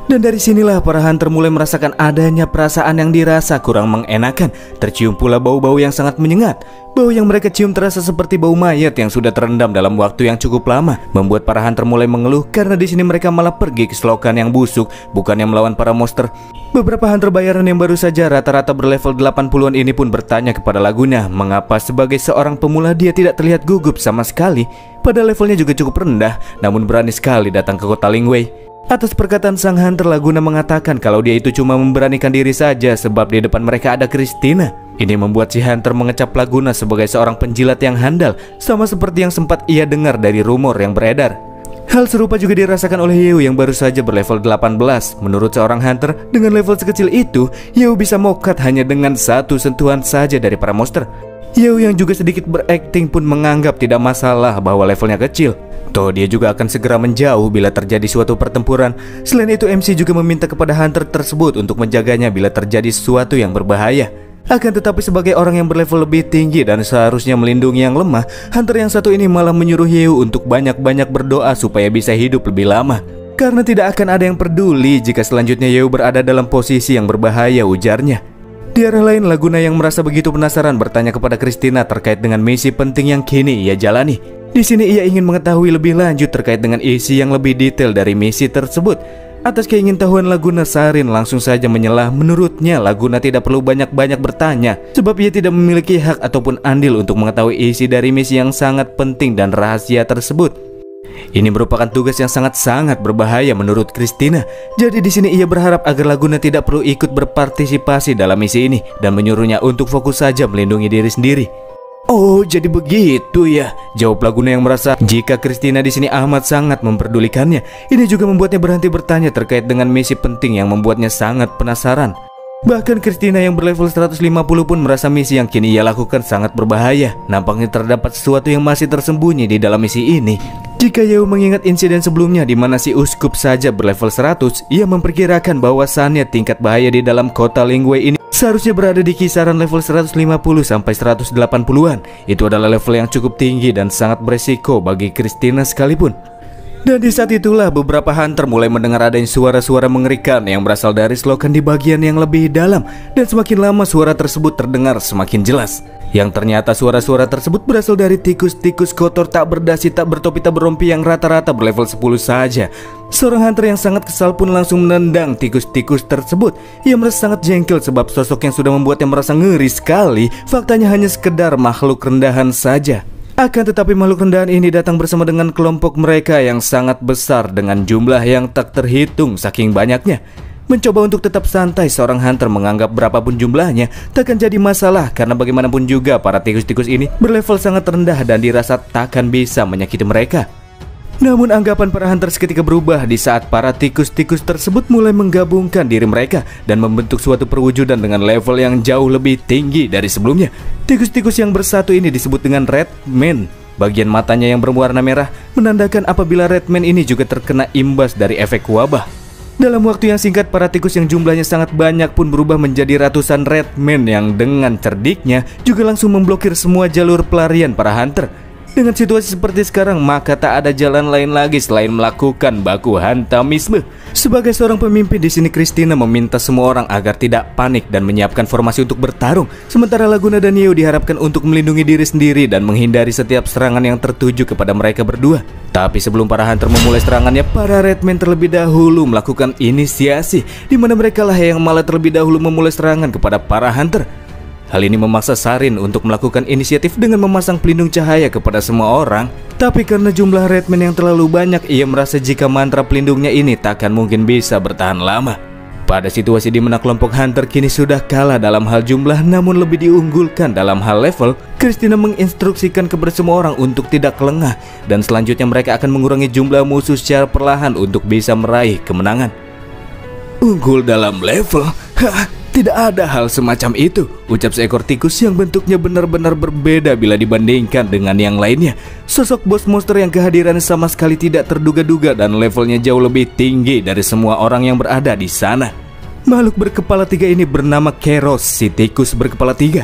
Dan dari sinilah para hunter mulai merasakan adanya perasaan yang dirasa kurang mengenakan. Tercium pula bau-bau yang sangat menyengat. Bau yang mereka cium terasa seperti bau mayat yang sudah terendam dalam waktu yang cukup lama, membuat para hunter mulai mengeluh karena di sini mereka malah pergi ke selokan yang busuk, bukannya melawan para monster. Beberapa hunter bayaran yang baru saja rata-rata berlevel 80-an ini pun bertanya kepada Laguna mengapa sebagai seorang pemula dia tidak terlihat gugup sama sekali. Pada levelnya juga cukup rendah, namun berani sekali datang ke kota Lingwei. Atas perkataan sang hunter, Laguna mengatakan kalau dia itu cuma memberanikan diri saja sebab di depan mereka ada Christina. Ini membuat si hunter mengecap Laguna sebagai seorang penjilat yang handal, sama seperti yang sempat ia dengar dari rumor yang beredar. Hal serupa juga dirasakan oleh Yeo yang baru saja berlevel 18. Menurut seorang hunter, dengan level sekecil itu, Yeo bisa mokat hanya dengan satu sentuhan saja dari para monster. Yeo yang juga sedikit berakting pun menganggap tidak masalah bahwa levelnya kecil. Toh dia juga akan segera menjauh bila terjadi suatu pertempuran. Selain itu MC juga meminta kepada hunter tersebut untuk menjaganya bila terjadi sesuatu yang berbahaya. Akan tetapi sebagai orang yang berlevel lebih tinggi dan seharusnya melindungi yang lemah, hunter yang satu ini malah menyuruh Yeo untuk banyak-banyak berdoa supaya bisa hidup lebih lama. Karena tidak akan ada yang peduli jika selanjutnya Yeo berada dalam posisi yang berbahaya, ujarnya. Di arah lain, Laguna yang merasa begitu penasaran bertanya kepada Christina terkait dengan misi penting yang kini ia jalani. Di sini ia ingin mengetahui lebih lanjut terkait dengan isi yang lebih detail dari misi tersebut. Atas keingintahuan Laguna, Sarin langsung saja menyelah. Menurutnya Laguna tidak perlu banyak-banyak bertanya sebab ia tidak memiliki hak ataupun andil untuk mengetahui isi dari misi yang sangat penting dan rahasia tersebut. Ini merupakan tugas yang sangat-sangat berbahaya menurut Christina. Jadi di sini ia berharap agar Laguna tidak perlu ikut berpartisipasi dalam misi ini dan menyuruhnya untuk fokus saja melindungi diri sendiri. Oh, jadi begitu ya, jawab Laguna yang merasa jika Christina di sini amat sangat memperdulikannya. Ini juga membuatnya berhenti bertanya terkait dengan misi penting yang membuatnya sangat penasaran. Bahkan Christina yang berlevel 150 pun merasa misi yang kini ia lakukan sangat berbahaya. Nampaknya terdapat sesuatu yang masih tersembunyi di dalam misi ini. Jika Yeo mengingat insiden sebelumnya di mana si uskup saja berlevel 100, ia memperkirakan bahwasannya tingkat bahaya di dalam kota Lingwei ini seharusnya berada di kisaran level 150 sampai 180-an. Itu adalah level yang cukup tinggi dan sangat beresiko bagi Christina sekalipun. Dan di saat itulah beberapa hunter mulai mendengar adanya suara-suara mengerikan yang berasal dari selokan di bagian yang lebih dalam. Dan semakin lama suara tersebut terdengar semakin jelas. Yang ternyata suara-suara tersebut berasal dari tikus-tikus kotor tak berdasi, tak bertopi, tak berompi yang rata-rata berlevel 10 saja. Seorang hunter yang sangat kesal pun langsung menendang tikus-tikus tersebut. Ia merasa sangat jengkel sebab sosok yang sudah membuatnya merasa ngeri sekali faktanya hanya sekedar makhluk rendahan saja. Akan tetapi makhluk rendahan ini datang bersama dengan kelompok mereka yang sangat besar dengan jumlah yang tak terhitung saking banyaknya. Mencoba untuk tetap santai, seorang hunter menganggap berapapun jumlahnya takkan jadi masalah karena bagaimanapun juga para tikus-tikus ini berlevel sangat rendah dan dirasa takkan bisa menyakiti mereka. Namun anggapan para hunter seketika berubah di saat para tikus-tikus tersebut mulai menggabungkan diri mereka dan membentuk suatu perwujudan dengan level yang jauh lebih tinggi dari sebelumnya. Tikus-tikus yang bersatu ini disebut dengan Red Man. Bagian matanya yang berwarna merah menandakan apabila Red Man ini juga terkena imbas dari efek wabah. Dalam waktu yang singkat, para tikus yang jumlahnya sangat banyak pun berubah menjadi ratusan Red Man yang dengan cerdiknya juga langsung memblokir semua jalur pelarian para hunter. Dengan situasi seperti sekarang, maka tak ada jalan lain lagi selain melakukan baku hantamisme. Sebagai seorang pemimpin di sini, Christina meminta semua orang agar tidak panik dan menyiapkan formasi untuk bertarung. Sementara Laguna dan Yeo diharapkan untuk melindungi diri sendiri dan menghindari setiap serangan yang tertuju kepada mereka berdua. Tapi sebelum para hunter memulai serangannya, para Redman terlebih dahulu melakukan inisiasi, di mana mereka lah yang malah terlebih dahulu memulai serangan kepada para hunter. Hal ini memaksa Sarin untuk melakukan inisiatif dengan memasang pelindung cahaya kepada semua orang. Tapi karena jumlah Redman yang terlalu banyak, ia merasa jika mantra pelindungnya ini takkan mungkin bisa bertahan lama. Pada situasi di mana kelompok hunter kini sudah kalah dalam hal jumlah namun lebih diunggulkan dalam hal level, Christina menginstruksikan kepada semua orang untuk tidak lengah, dan selanjutnya mereka akan mengurangi jumlah musuh secara perlahan untuk bisa meraih kemenangan. Unggul dalam level? Hah, tidak ada hal semacam itu, ucap seekor tikus yang bentuknya benar-benar berbeda bila dibandingkan dengan yang lainnya. Sosok bos monster yang kehadirannya sama sekali tidak terduga-duga dan levelnya jauh lebih tinggi dari semua orang yang berada di sana. Makhluk berkepala tiga ini bernama Keros, si tikus berkepala tiga.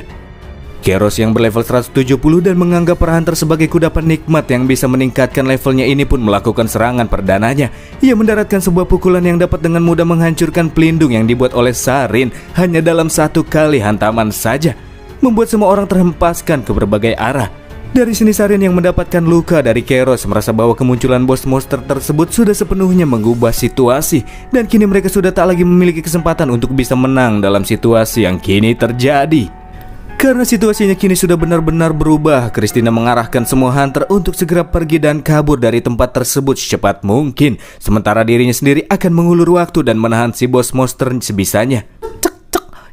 Keros yang berlevel 170 dan menganggap para hunter sebagai kudapan nikmat yang bisa meningkatkan levelnya ini pun melakukan serangan perdananya. Ia mendaratkan sebuah pukulan yang dapat dengan mudah menghancurkan pelindung yang dibuat oleh Sarin hanya dalam satu kali hantaman saja, membuat semua orang terhempaskan ke berbagai arah. Dari sini Sarin yang mendapatkan luka dari Keros merasa bahwa kemunculan bos monster tersebut sudah sepenuhnya mengubah situasi, dan kini mereka sudah tak lagi memiliki kesempatan untuk bisa menang dalam situasi yang kini terjadi. Karena situasinya kini sudah benar-benar berubah, Christina mengarahkan semua hunter untuk segera pergi dan kabur dari tempat tersebut secepat mungkin. Sementara dirinya sendiri akan mengulur waktu dan menahan si bos monster sebisanya. Cek,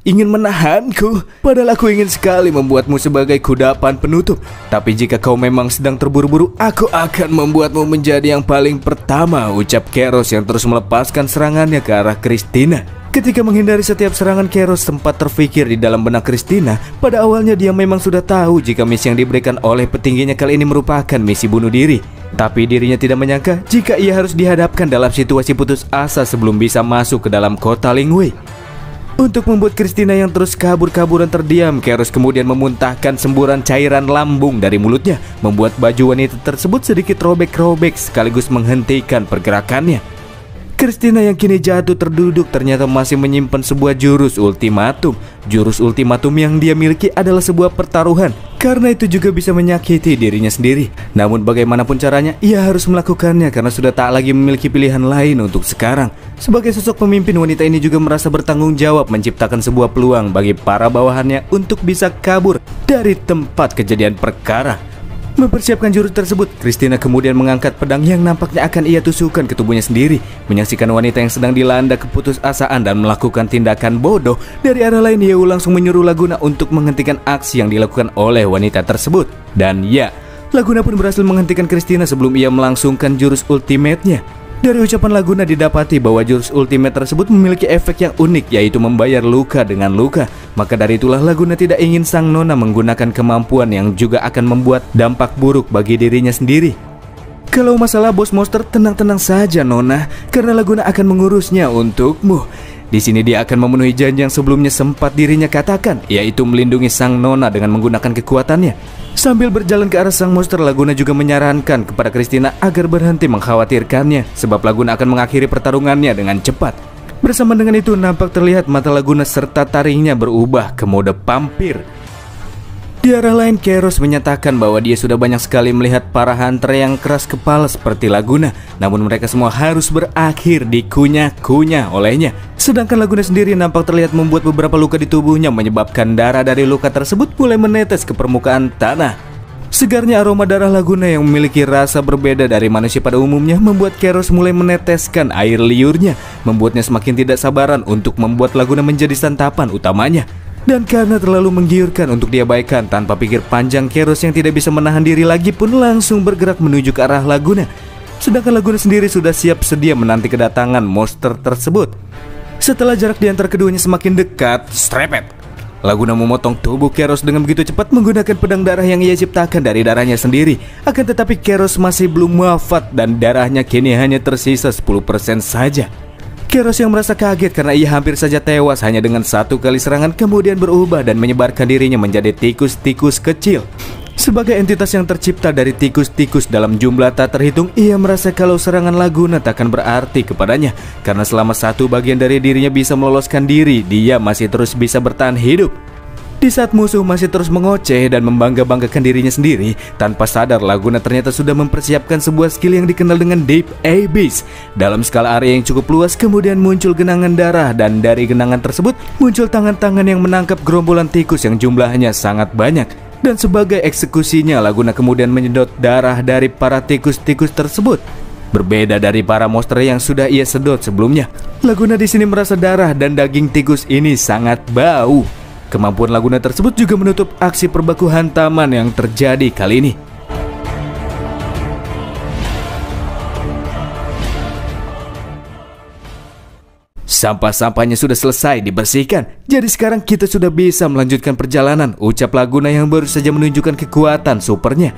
ingin menahanku? Padahal aku ingin sekali membuatmu sebagai kudapan penutup. Tapi jika kau memang sedang terburu-buru, aku akan membuatmu menjadi yang paling pertama, ucap Keros yang terus melepaskan serangannya ke arah Christina. Ketika menghindari setiap serangan, Keros sempat terfikir di dalam benak Christina. Pada awalnya dia memang sudah tahu jika misi yang diberikan oleh petingginya kali ini merupakan misi bunuh diri. Tapi dirinya tidak menyangka jika ia harus dihadapkan dalam situasi putus asa sebelum bisa masuk ke dalam kota Lingwei. Untuk membuat Christina yang terus kabur-kaburan terdiam, Keros kemudian memuntahkan semburan cairan lambung dari mulutnya, membuat baju wanita tersebut sedikit robek-robek sekaligus menghentikan pergerakannya. Christina yang kini jatuh terduduk ternyata masih menyimpan sebuah jurus ultimatum. Jurus ultimatum yang dia miliki adalah sebuah pertaruhan, karena itu juga bisa menyakiti dirinya sendiri. Namun bagaimanapun caranya, ia harus melakukannya karena sudah tak lagi memiliki pilihan lain untuk sekarang. Sebagai sosok pemimpin, wanita ini juga merasa bertanggung jawab menciptakan sebuah peluang bagi para bawahannya untuk bisa kabur dari tempat kejadian perkara. Mempersiapkan jurus tersebut, Christina kemudian mengangkat pedang yang nampaknya akan ia tusukkan ke tubuhnya sendiri. Menyaksikan wanita yang sedang dilanda keputusasaan dan melakukan tindakan bodoh, dari arah lain Yeo langsung menyuruh Laguna untuk menghentikan aksi yang dilakukan oleh wanita tersebut. Dan ya, Laguna pun berhasil menghentikan Christina sebelum ia melangsungkan jurus ultimate-nya. Dari ucapan Laguna didapati bahwa jurus ultimate tersebut memiliki efek yang unik, yaitu membayar luka dengan luka. Maka dari itulah Laguna tidak ingin sang nona menggunakan kemampuan yang juga akan membuat dampak buruk bagi dirinya sendiri. Kalau masalah bos monster, tenang-tenang saja nona, karena Laguna akan mengurusnya untukmu. Di sini dia akan memenuhi janji yang sebelumnya sempat dirinya katakan, yaitu melindungi sang nona dengan menggunakan kekuatannya. Sambil berjalan ke arah sang monster, Laguna juga menyarankan kepada Christina agar berhenti mengkhawatirkannya, sebab Laguna akan mengakhiri pertarungannya dengan cepat. Bersama dengan itu, nampak terlihat mata Laguna serta taringnya berubah ke mode vampir. Di arah lain, Keros menyatakan bahwa dia sudah banyak sekali melihat para hunter yang keras kepala seperti Laguna, namun mereka semua harus berakhir dikunyah-kunyah olehnya. Sedangkan Laguna sendiri nampak terlihat membuat beberapa luka di tubuhnya, menyebabkan darah dari luka tersebut mulai menetes ke permukaan tanah. Segarnya aroma darah Laguna yang memiliki rasa berbeda dari manusia pada umumnya membuat Keros mulai meneteskan air liurnya, membuatnya semakin tidak sabaran untuk membuat Laguna menjadi santapan utamanya. Dan karena terlalu menggiurkan untuk diabaikan, tanpa pikir panjang Keros yang tidak bisa menahan diri lagi pun langsung bergerak menuju ke arah Laguna. Sedangkan Laguna sendiri sudah siap sedia menanti kedatangan monster tersebut. Setelah jarak di antara keduanya semakin dekat, strepet, Laguna memotong tubuh Keros dengan begitu cepat menggunakan pedang darah yang ia ciptakan dari darahnya sendiri. Akan tetapi Keros masih belum wafat dan darahnya kini hanya tersisa 10% saja. Keros yang merasa kaget karena ia hampir saja tewas hanya dengan satu kali serangan kemudian berubah dan menyebarkan dirinya menjadi tikus-tikus kecil. Sebagai entitas yang tercipta dari tikus-tikus dalam jumlah tak terhitung, ia merasa kalau serangan Laguna takkan berarti kepadanya. Karena selama satu bagian dari dirinya bisa meloloskan diri, dia masih terus bisa bertahan hidup. Di saat musuh masih terus mengoceh dan membangga-banggakan dirinya sendiri, tanpa sadar Laguna ternyata sudah mempersiapkan sebuah skill yang dikenal dengan Deep Abyss. Dalam skala area yang cukup luas, kemudian muncul genangan darah dan dari genangan tersebut muncul tangan-tangan yang menangkap gerombolan tikus yang jumlahnya sangat banyak. Dan sebagai eksekusinya, Laguna kemudian menyedot darah dari para tikus-tikus tersebut. Berbeda dari para monster yang sudah ia sedot sebelumnya, Laguna di sini merasa darah dan daging tikus ini sangat bau. Kemampuan Laguna tersebut juga menutup aksi perbaku hantaman yang terjadi kali ini. Sampah-sampahnya sudah selesai dibersihkan, jadi sekarang kita sudah bisa melanjutkan perjalanan, ucap Laguna yang baru saja menunjukkan kekuatan supernya.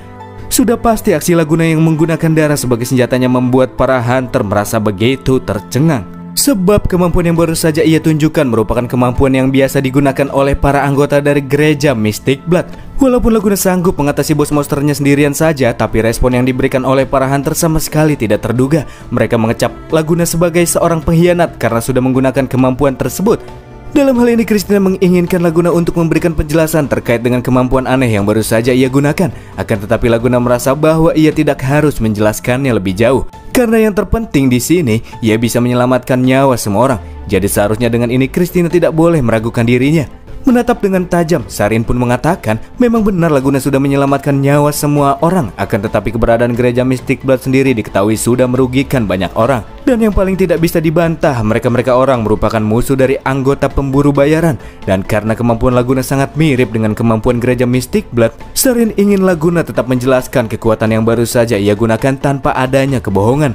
Sudah pasti aksi Laguna yang menggunakan darah sebagai senjatanya membuat para hunter merasa begitu tercengang. Sebab kemampuan yang baru saja ia tunjukkan merupakan kemampuan yang biasa digunakan oleh para anggota dari gereja Mystic Blood. Walaupun Laguna sanggup mengatasi bos monsternya sendirian saja, tapi respon yang diberikan oleh para hunter sama sekali tidak terduga. Mereka mengecap Laguna sebagai seorang pengkhianat karena sudah menggunakan kemampuan tersebut. Dalam hal ini Christina menginginkan Laguna untuk memberikan penjelasan terkait dengan kemampuan aneh yang baru saja ia gunakan. Akan tetapi Laguna merasa bahwa ia tidak harus menjelaskannya lebih jauh. Karena yang terpenting di sini, ia bisa menyelamatkan nyawa semua orang. Jadi seharusnya dengan ini Christina tidak boleh meragukan dirinya. Menatap dengan tajam, Sarin pun mengatakan memang benar Laguna sudah menyelamatkan nyawa semua orang. Akan tetapi keberadaan gereja Mystic Blood sendiri diketahui sudah merugikan banyak orang. Dan yang paling tidak bisa dibantah, mereka-mereka orang merupakan musuh dari anggota pemburu bayaran. Dan karena kemampuan Laguna sangat mirip dengan kemampuan gereja Mystic Blood, Sarin ingin Laguna tetap menjelaskan kekuatan yang baru saja ia gunakan tanpa adanya kebohongan.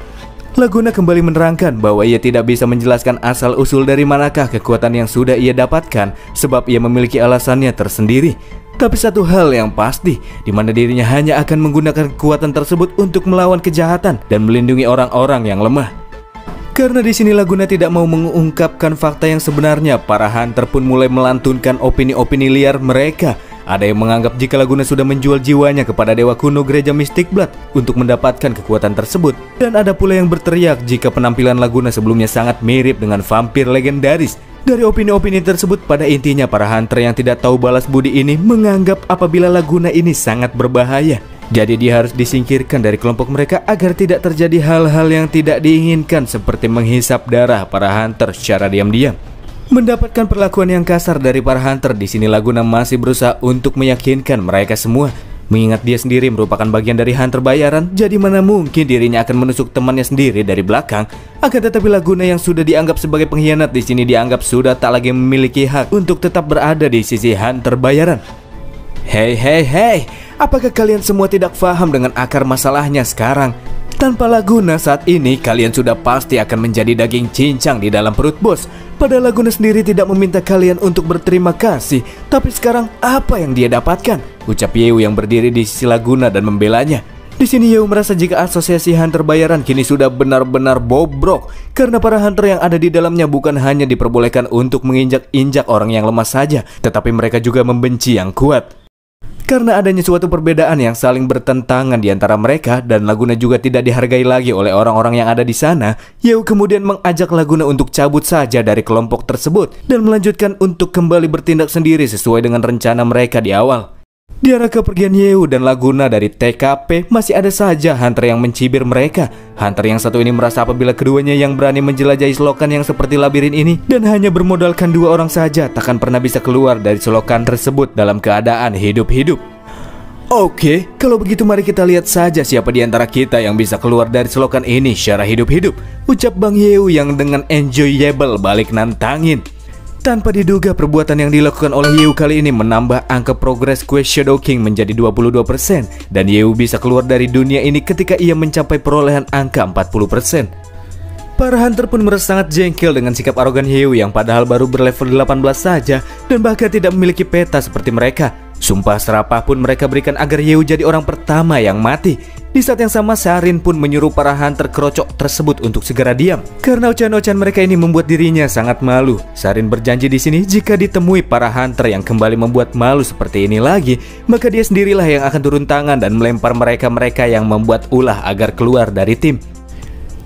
Laguna kembali menerangkan bahwa ia tidak bisa menjelaskan asal-usul dari manakah kekuatan yang sudah ia dapatkan, sebab ia memiliki alasannya tersendiri. Tapi satu hal yang pasti, di mana dirinya hanya akan menggunakan kekuatan tersebut untuk melawan kejahatan dan melindungi orang-orang yang lemah. Karena di sini Laguna tidak mau mengungkapkan fakta yang sebenarnya, para hunter pun mulai melantunkan opini-opini liar mereka. Ada yang menganggap jika Laguna sudah menjual jiwanya kepada dewa kuno gereja Mystic Blood untuk mendapatkan kekuatan tersebut. Dan ada pula yang berteriak jika penampilan Laguna sebelumnya sangat mirip dengan vampir legendaris. Dari opini-opini tersebut, pada intinya para hunter yang tidak tahu balas budi ini menganggap apabila Laguna ini sangat berbahaya. Jadi dia harus disingkirkan dari kelompok mereka agar tidak terjadi hal-hal yang tidak diinginkan seperti menghisap darah para hunter secara diam-diam. Mendapatkan perlakuan yang kasar dari para hunter, di sini Laguna masih berusaha untuk meyakinkan mereka semua. Mengingat dia sendiri merupakan bagian dari hunter bayaran, jadi mana mungkin dirinya akan menusuk temannya sendiri dari belakang. Akan tetapi Laguna yang sudah dianggap sebagai pengkhianat di sini dianggap sudah tak lagi memiliki hak untuk tetap berada di sisi hunter bayaran. Hei, apakah kalian semua tidak paham dengan akar masalahnya sekarang? Tanpa Laguna saat ini, kalian sudah pasti akan menjadi daging cincang di dalam perut bos. Padahal Laguna sendiri tidak meminta kalian untuk berterima kasih. Tapi sekarang apa yang dia dapatkan? Ucap Yeu yang berdiri di sisi Laguna dan membelanya. Di sini Yeu merasa jika asosiasi hunter bayaran kini sudah benar-benar bobrok. Karena para hunter yang ada di dalamnya bukan hanya diperbolehkan untuk menginjak-injak orang yang lemah saja, tetapi mereka juga membenci yang kuat. Karena adanya suatu perbedaan yang saling bertentangan di antara mereka dan Laguna juga tidak dihargai lagi oleh orang-orang yang ada di sana, Yeu kemudian mengajak Laguna untuk cabut saja dari kelompok tersebut dan melanjutkan untuk kembali bertindak sendiri sesuai dengan rencana mereka di awal. Di arah kepergian Yeu dan Laguna dari TKP, masih ada saja hunter yang mencibir mereka. Hunter yang satu ini merasa apabila keduanya yang berani menjelajahi selokan yang seperti labirin ini dan hanya bermodalkan 2 orang saja takkan pernah bisa keluar dari selokan tersebut dalam keadaan hidup-hidup. Oke, kalau begitu mari kita lihat saja siapa di antara kita yang bisa keluar dari selokan ini secara hidup-hidup, ucap Bang Yeu yang dengan enjoyable balik nantangin. Tanpa diduga, perbuatan yang dilakukan oleh Yeu kali ini menambah angka progres quest Shadow King menjadi 22%, dan Yeu bisa keluar dari dunia ini ketika ia mencapai perolehan angka 40%. Para hunter pun merasa sangat jengkel dengan sikap arogan Yeu yang padahal baru berlevel 18 saja dan bahkan tidak memiliki peta seperti mereka. Sumpah serapah pun mereka berikan agar Yeu jadi orang pertama yang mati. Di saat yang sama, Sarin pun menyuruh para hunter kerocok tersebut untuk segera diam karena ocehan-ocehan mereka ini membuat dirinya sangat malu. Sarin berjanji di sini jika ditemui para hunter yang kembali membuat malu seperti ini lagi, maka dia sendirilah yang akan turun tangan dan melempar mereka yang membuat ulah agar keluar dari tim.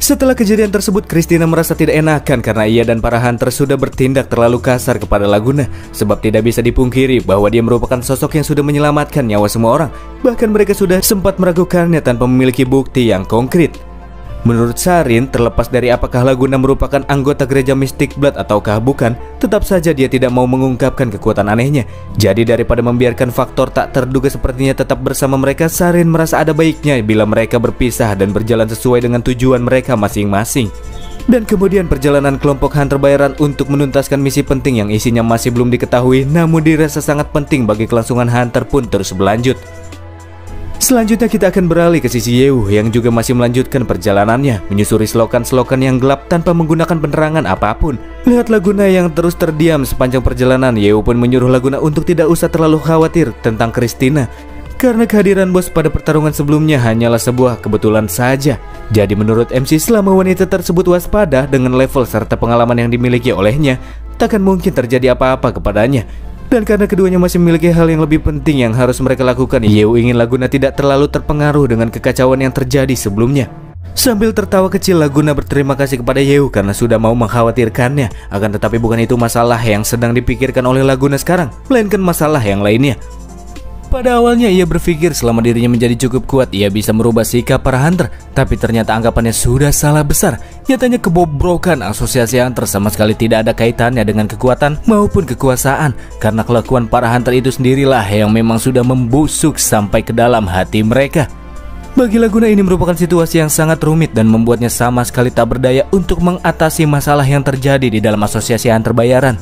Setelah kejadian tersebut, Christina merasa tidak enakan karena ia dan para hunter sudah bertindak terlalu kasar kepada Laguna. Sebab tidak bisa dipungkiri bahwa dia merupakan sosok yang sudah menyelamatkan nyawa semua orang. Bahkan mereka sudah sempat meragukannya tanpa memiliki bukti yang konkret. Menurut Sarin, terlepas dari apakah Laguna merupakan anggota gereja Mystic Blood ataukah bukan, tetap saja dia tidak mau mengungkapkan kekuatan anehnya. Jadi daripada membiarkan faktor tak terduga sepertinya tetap bersama mereka, Sarin merasa ada baiknya bila mereka berpisah dan berjalan sesuai dengan tujuan mereka masing-masing. Dan kemudian perjalanan kelompok hunter bayaran untuk menuntaskan misi penting yang isinya masih belum diketahui namun dirasa sangat penting bagi kelangsungan hunter pun terus berlanjut. Selanjutnya kita akan beralih ke sisi Yeu yang juga masih melanjutkan perjalanannya, menyusuri selokan-selokan yang gelap tanpa menggunakan penerangan apapun. Lihat Laguna yang terus terdiam sepanjang perjalanan, Yeu pun menyuruh Laguna untuk tidak usah terlalu khawatir tentang Christina, karena kehadiran bos pada pertarungan sebelumnya hanyalah sebuah kebetulan saja. Jadi menurut MC, selama wanita tersebut waspada dengan level serta pengalaman yang dimiliki olehnya, takkan mungkin terjadi apa-apa kepadanya. Dan karena keduanya masih memiliki hal yang lebih penting yang harus mereka lakukan, Yeu ingin Laguna tidak terlalu terpengaruh dengan kekacauan yang terjadi sebelumnya. Sambil tertawa kecil, Laguna berterima kasih kepada Yeu karena sudah mau mengkhawatirkannya. Akan tetapi bukan itu masalah yang sedang dipikirkan oleh Laguna sekarang, melainkan masalah yang lainnya. Pada awalnya ia berpikir selama dirinya menjadi cukup kuat ia bisa merubah sikap para hunter, tapi ternyata anggapannya sudah salah besar. Nyatanya kebobrokan asosiasi hunter sama sekali tidak ada kaitannya dengan kekuatan maupun kekuasaan, karena kelakuan para hunter itu sendirilah yang memang sudah membusuk sampai ke dalam hati mereka. Bagi Laguna ini merupakan situasi yang sangat rumit dan membuatnya sama sekali tak berdaya untuk mengatasi masalah yang terjadi di dalam asosiasi hunter bayaran.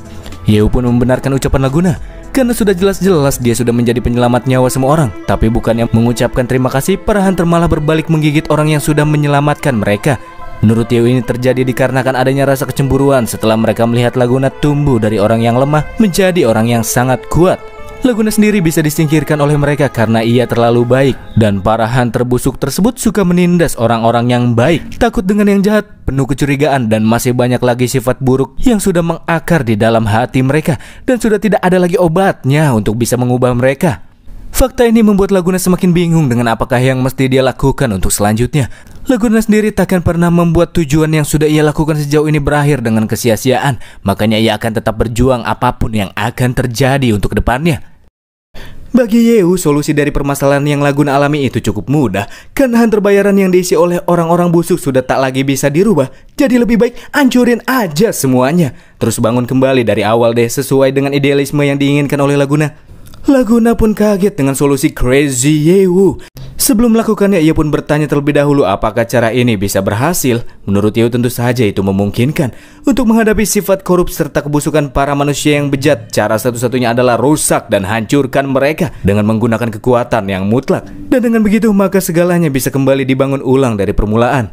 Yeu pun membenarkan ucapan Laguna, karena sudah jelas-jelas dia sudah menjadi penyelamat nyawa semua orang. Tapi bukannya mengucapkan terima kasih, para hunter malah berbalik menggigit orang yang sudah menyelamatkan mereka. Menurut Yeu ini terjadi dikarenakan adanya rasa kecemburuan setelah mereka melihat Laguna tumbuh dari orang yang lemah menjadi orang yang sangat kuat. Laguna sendiri bisa disingkirkan oleh mereka karena ia terlalu baik, dan para hunter busuk tersebut suka menindas orang-orang yang baik, takut dengan yang jahat, penuh kecurigaan, dan masih banyak lagi sifat buruk yang sudah mengakar di dalam hati mereka dan sudah tidak ada lagi obatnya untuk bisa mengubah mereka. Fakta ini membuat Laguna semakin bingung dengan apakah yang mesti dia lakukan untuk selanjutnya. Laguna sendiri takkan pernah membuat tujuan yang sudah ia lakukan sejauh ini berakhir dengan kesia-siaan. Makanya ia akan tetap berjuang apapun yang akan terjadi untuk depannya. Bagi Yeu, solusi dari permasalahan yang Laguna alami itu cukup mudah. Karena hunter bayaran yang diisi oleh orang-orang busuk sudah tak lagi bisa dirubah. Jadi lebih baik hancurin aja semuanya. Terus bangun kembali dari awal deh sesuai dengan idealisme yang diinginkan oleh Laguna. Laguna pun kaget dengan solusi Crazy Yeu. Sebelum melakukannya, ia pun bertanya terlebih dahulu apakah cara ini bisa berhasil. Menurut Yeu tentu saja itu memungkinkan. Untuk menghadapi sifat korup serta kebusukan para manusia yang bejat, cara satu-satunya adalah rusak dan hancurkan mereka dengan menggunakan kekuatan yang mutlak. Dan dengan begitu maka segalanya bisa kembali dibangun ulang dari permulaan.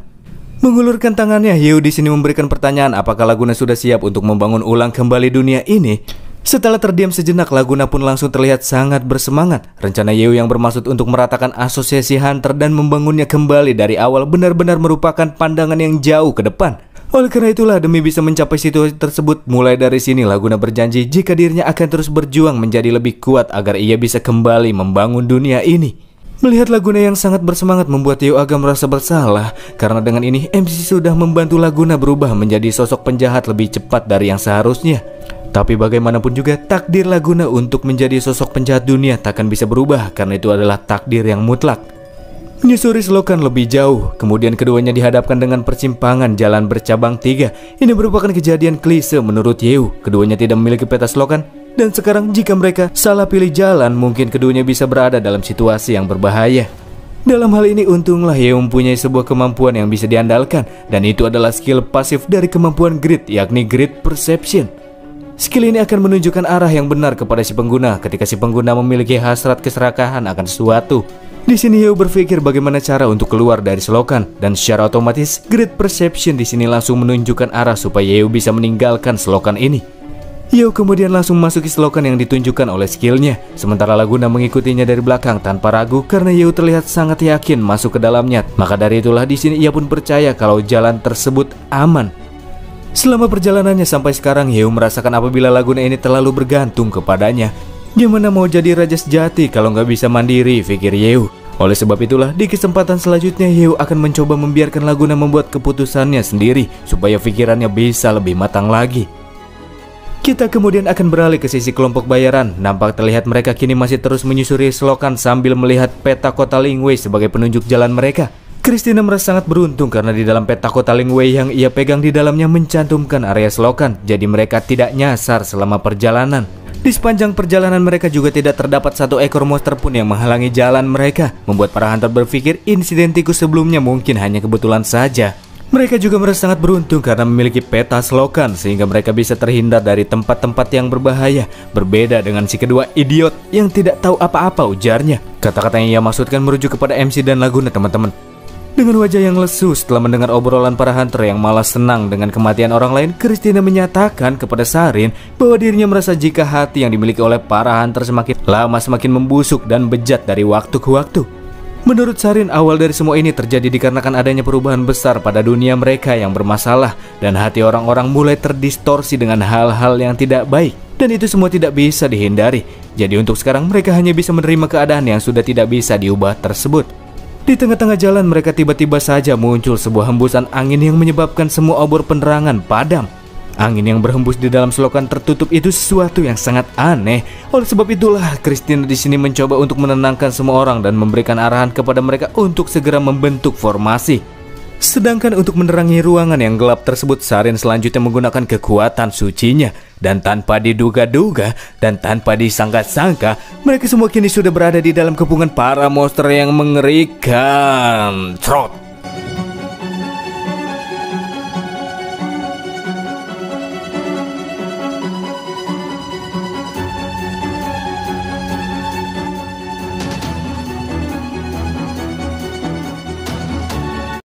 Mengulurkan tangannya, Yeu di sini memberikan pertanyaan apakah Laguna sudah siap untuk membangun ulang kembali dunia ini. Setelah terdiam sejenak, Laguna pun langsung terlihat sangat bersemangat. Rencana Yeu yang bermaksud untuk meratakan asosiasi hunter dan membangunnya kembali dari awal benar-benar merupakan pandangan yang jauh ke depan. Oleh karena itulah, demi bisa mencapai situasi tersebut, mulai dari sini Laguna berjanji jika dirinya akan terus berjuang menjadi lebih kuat agar ia bisa kembali membangun dunia ini. Melihat Laguna yang sangat bersemangat membuat Yeu agak merasa bersalah, karena dengan ini MC sudah membantu Laguna berubah menjadi sosok penjahat lebih cepat dari yang seharusnya. Tapi bagaimanapun juga takdir Laguna untuk menjadi sosok penjahat dunia takkan bisa berubah karena itu adalah takdir yang mutlak. Menyusuri selokan lebih jauh, kemudian keduanya dihadapkan dengan persimpangan jalan bercabang 3. Ini merupakan kejadian klise menurut Yeu. Keduanya tidak memiliki peta selokan, Dan sekarang jika mereka salah pilih jalan, mungkin keduanya bisa berada dalam situasi yang berbahaya. Dalam hal ini untunglah Yeo mempunyai sebuah kemampuan yang bisa diandalkan, dan itu adalah skill pasif dari kemampuan Grid, yakni Grid Perception. Skill ini akan menunjukkan arah yang benar kepada si pengguna ketika si pengguna memiliki hasrat keserakahan akan sesuatu. Di sini Yeo berpikir bagaimana cara untuk keluar dari selokan, dan secara otomatis Grid Perception di sini langsung menunjukkan arah supaya Yeo bisa meninggalkan selokan ini. Yeo kemudian langsung memasuki selokan yang ditunjukkan oleh skillnya, sementara Laguna mengikutinya dari belakang tanpa ragu karena Yeo terlihat sangat yakin masuk ke dalamnya. Maka dari itulah di sini ia pun percaya kalau jalan tersebut aman. Selama perjalanannya sampai sekarang, Yeo merasakan apabila Laguna ini terlalu bergantung kepadanya. Gimana mau jadi raja sejati kalau nggak bisa mandiri, pikir Yeo. Oleh sebab itulah, di kesempatan selanjutnya Yeo akan mencoba membiarkan Laguna membuat keputusannya sendiri supaya pikirannya bisa lebih matang lagi. Kita kemudian akan beralih ke sisi kelompok bayaran. Nampak terlihat mereka kini masih terus menyusuri selokan sambil melihat peta kota Lingwei sebagai penunjuk jalan mereka. Christina merasa sangat beruntung karena di dalam peta kota Lingwei yang ia pegang di dalamnya mencantumkan area selokan, jadi mereka tidak nyasar selama perjalanan. Di sepanjang perjalanan mereka juga tidak terdapat satu ekor monster pun yang menghalangi jalan mereka, membuat para hunter berpikir insiden tikus sebelumnya mungkin hanya kebetulan saja. Mereka juga merasa sangat beruntung karena memiliki peta selokan sehingga mereka bisa terhindar dari tempat-tempat yang berbahaya. Berbeda dengan si kedua idiot yang tidak tahu apa-apa, ujarnya. Kata-kata yang ia maksudkan merujuk kepada MC dan Laguna, teman-teman. Dengan wajah yang lesu setelah mendengar obrolan para hunter yang malah senang dengan kematian orang lain, Christina menyatakan kepada Sarin bahwa dirinya merasa jika hati yang dimiliki oleh para hunter semakin lama semakin membusuk dan bejat dari waktu ke waktu. Menurut Sarin, awal dari semua ini terjadi dikarenakan adanya perubahan besar pada dunia mereka yang bermasalah, dan hati orang-orang mulai terdistorsi dengan hal-hal yang tidak baik, dan itu semua tidak bisa dihindari. Jadi untuk sekarang mereka hanya bisa menerima keadaan yang sudah tidak bisa diubah tersebut. Di tengah-tengah jalan mereka tiba-tiba saja muncul sebuah hembusan angin yang menyebabkan semua obor penerangan padam. Angin yang berhembus di dalam selokan tertutup itu sesuatu yang sangat aneh. Oleh sebab itulah Christina di sini mencoba untuk menenangkan semua orang dan memberikan arahan kepada mereka untuk segera membentuk formasi. Sedangkan untuk menerangi ruangan yang gelap tersebut, Sarin selanjutnya menggunakan kekuatan sucinya. Dan tanpa diduga-duga dan tanpa disangka-sangka, mereka semua kini sudah berada di dalam kepungan para monster yang mengerikan. Trot!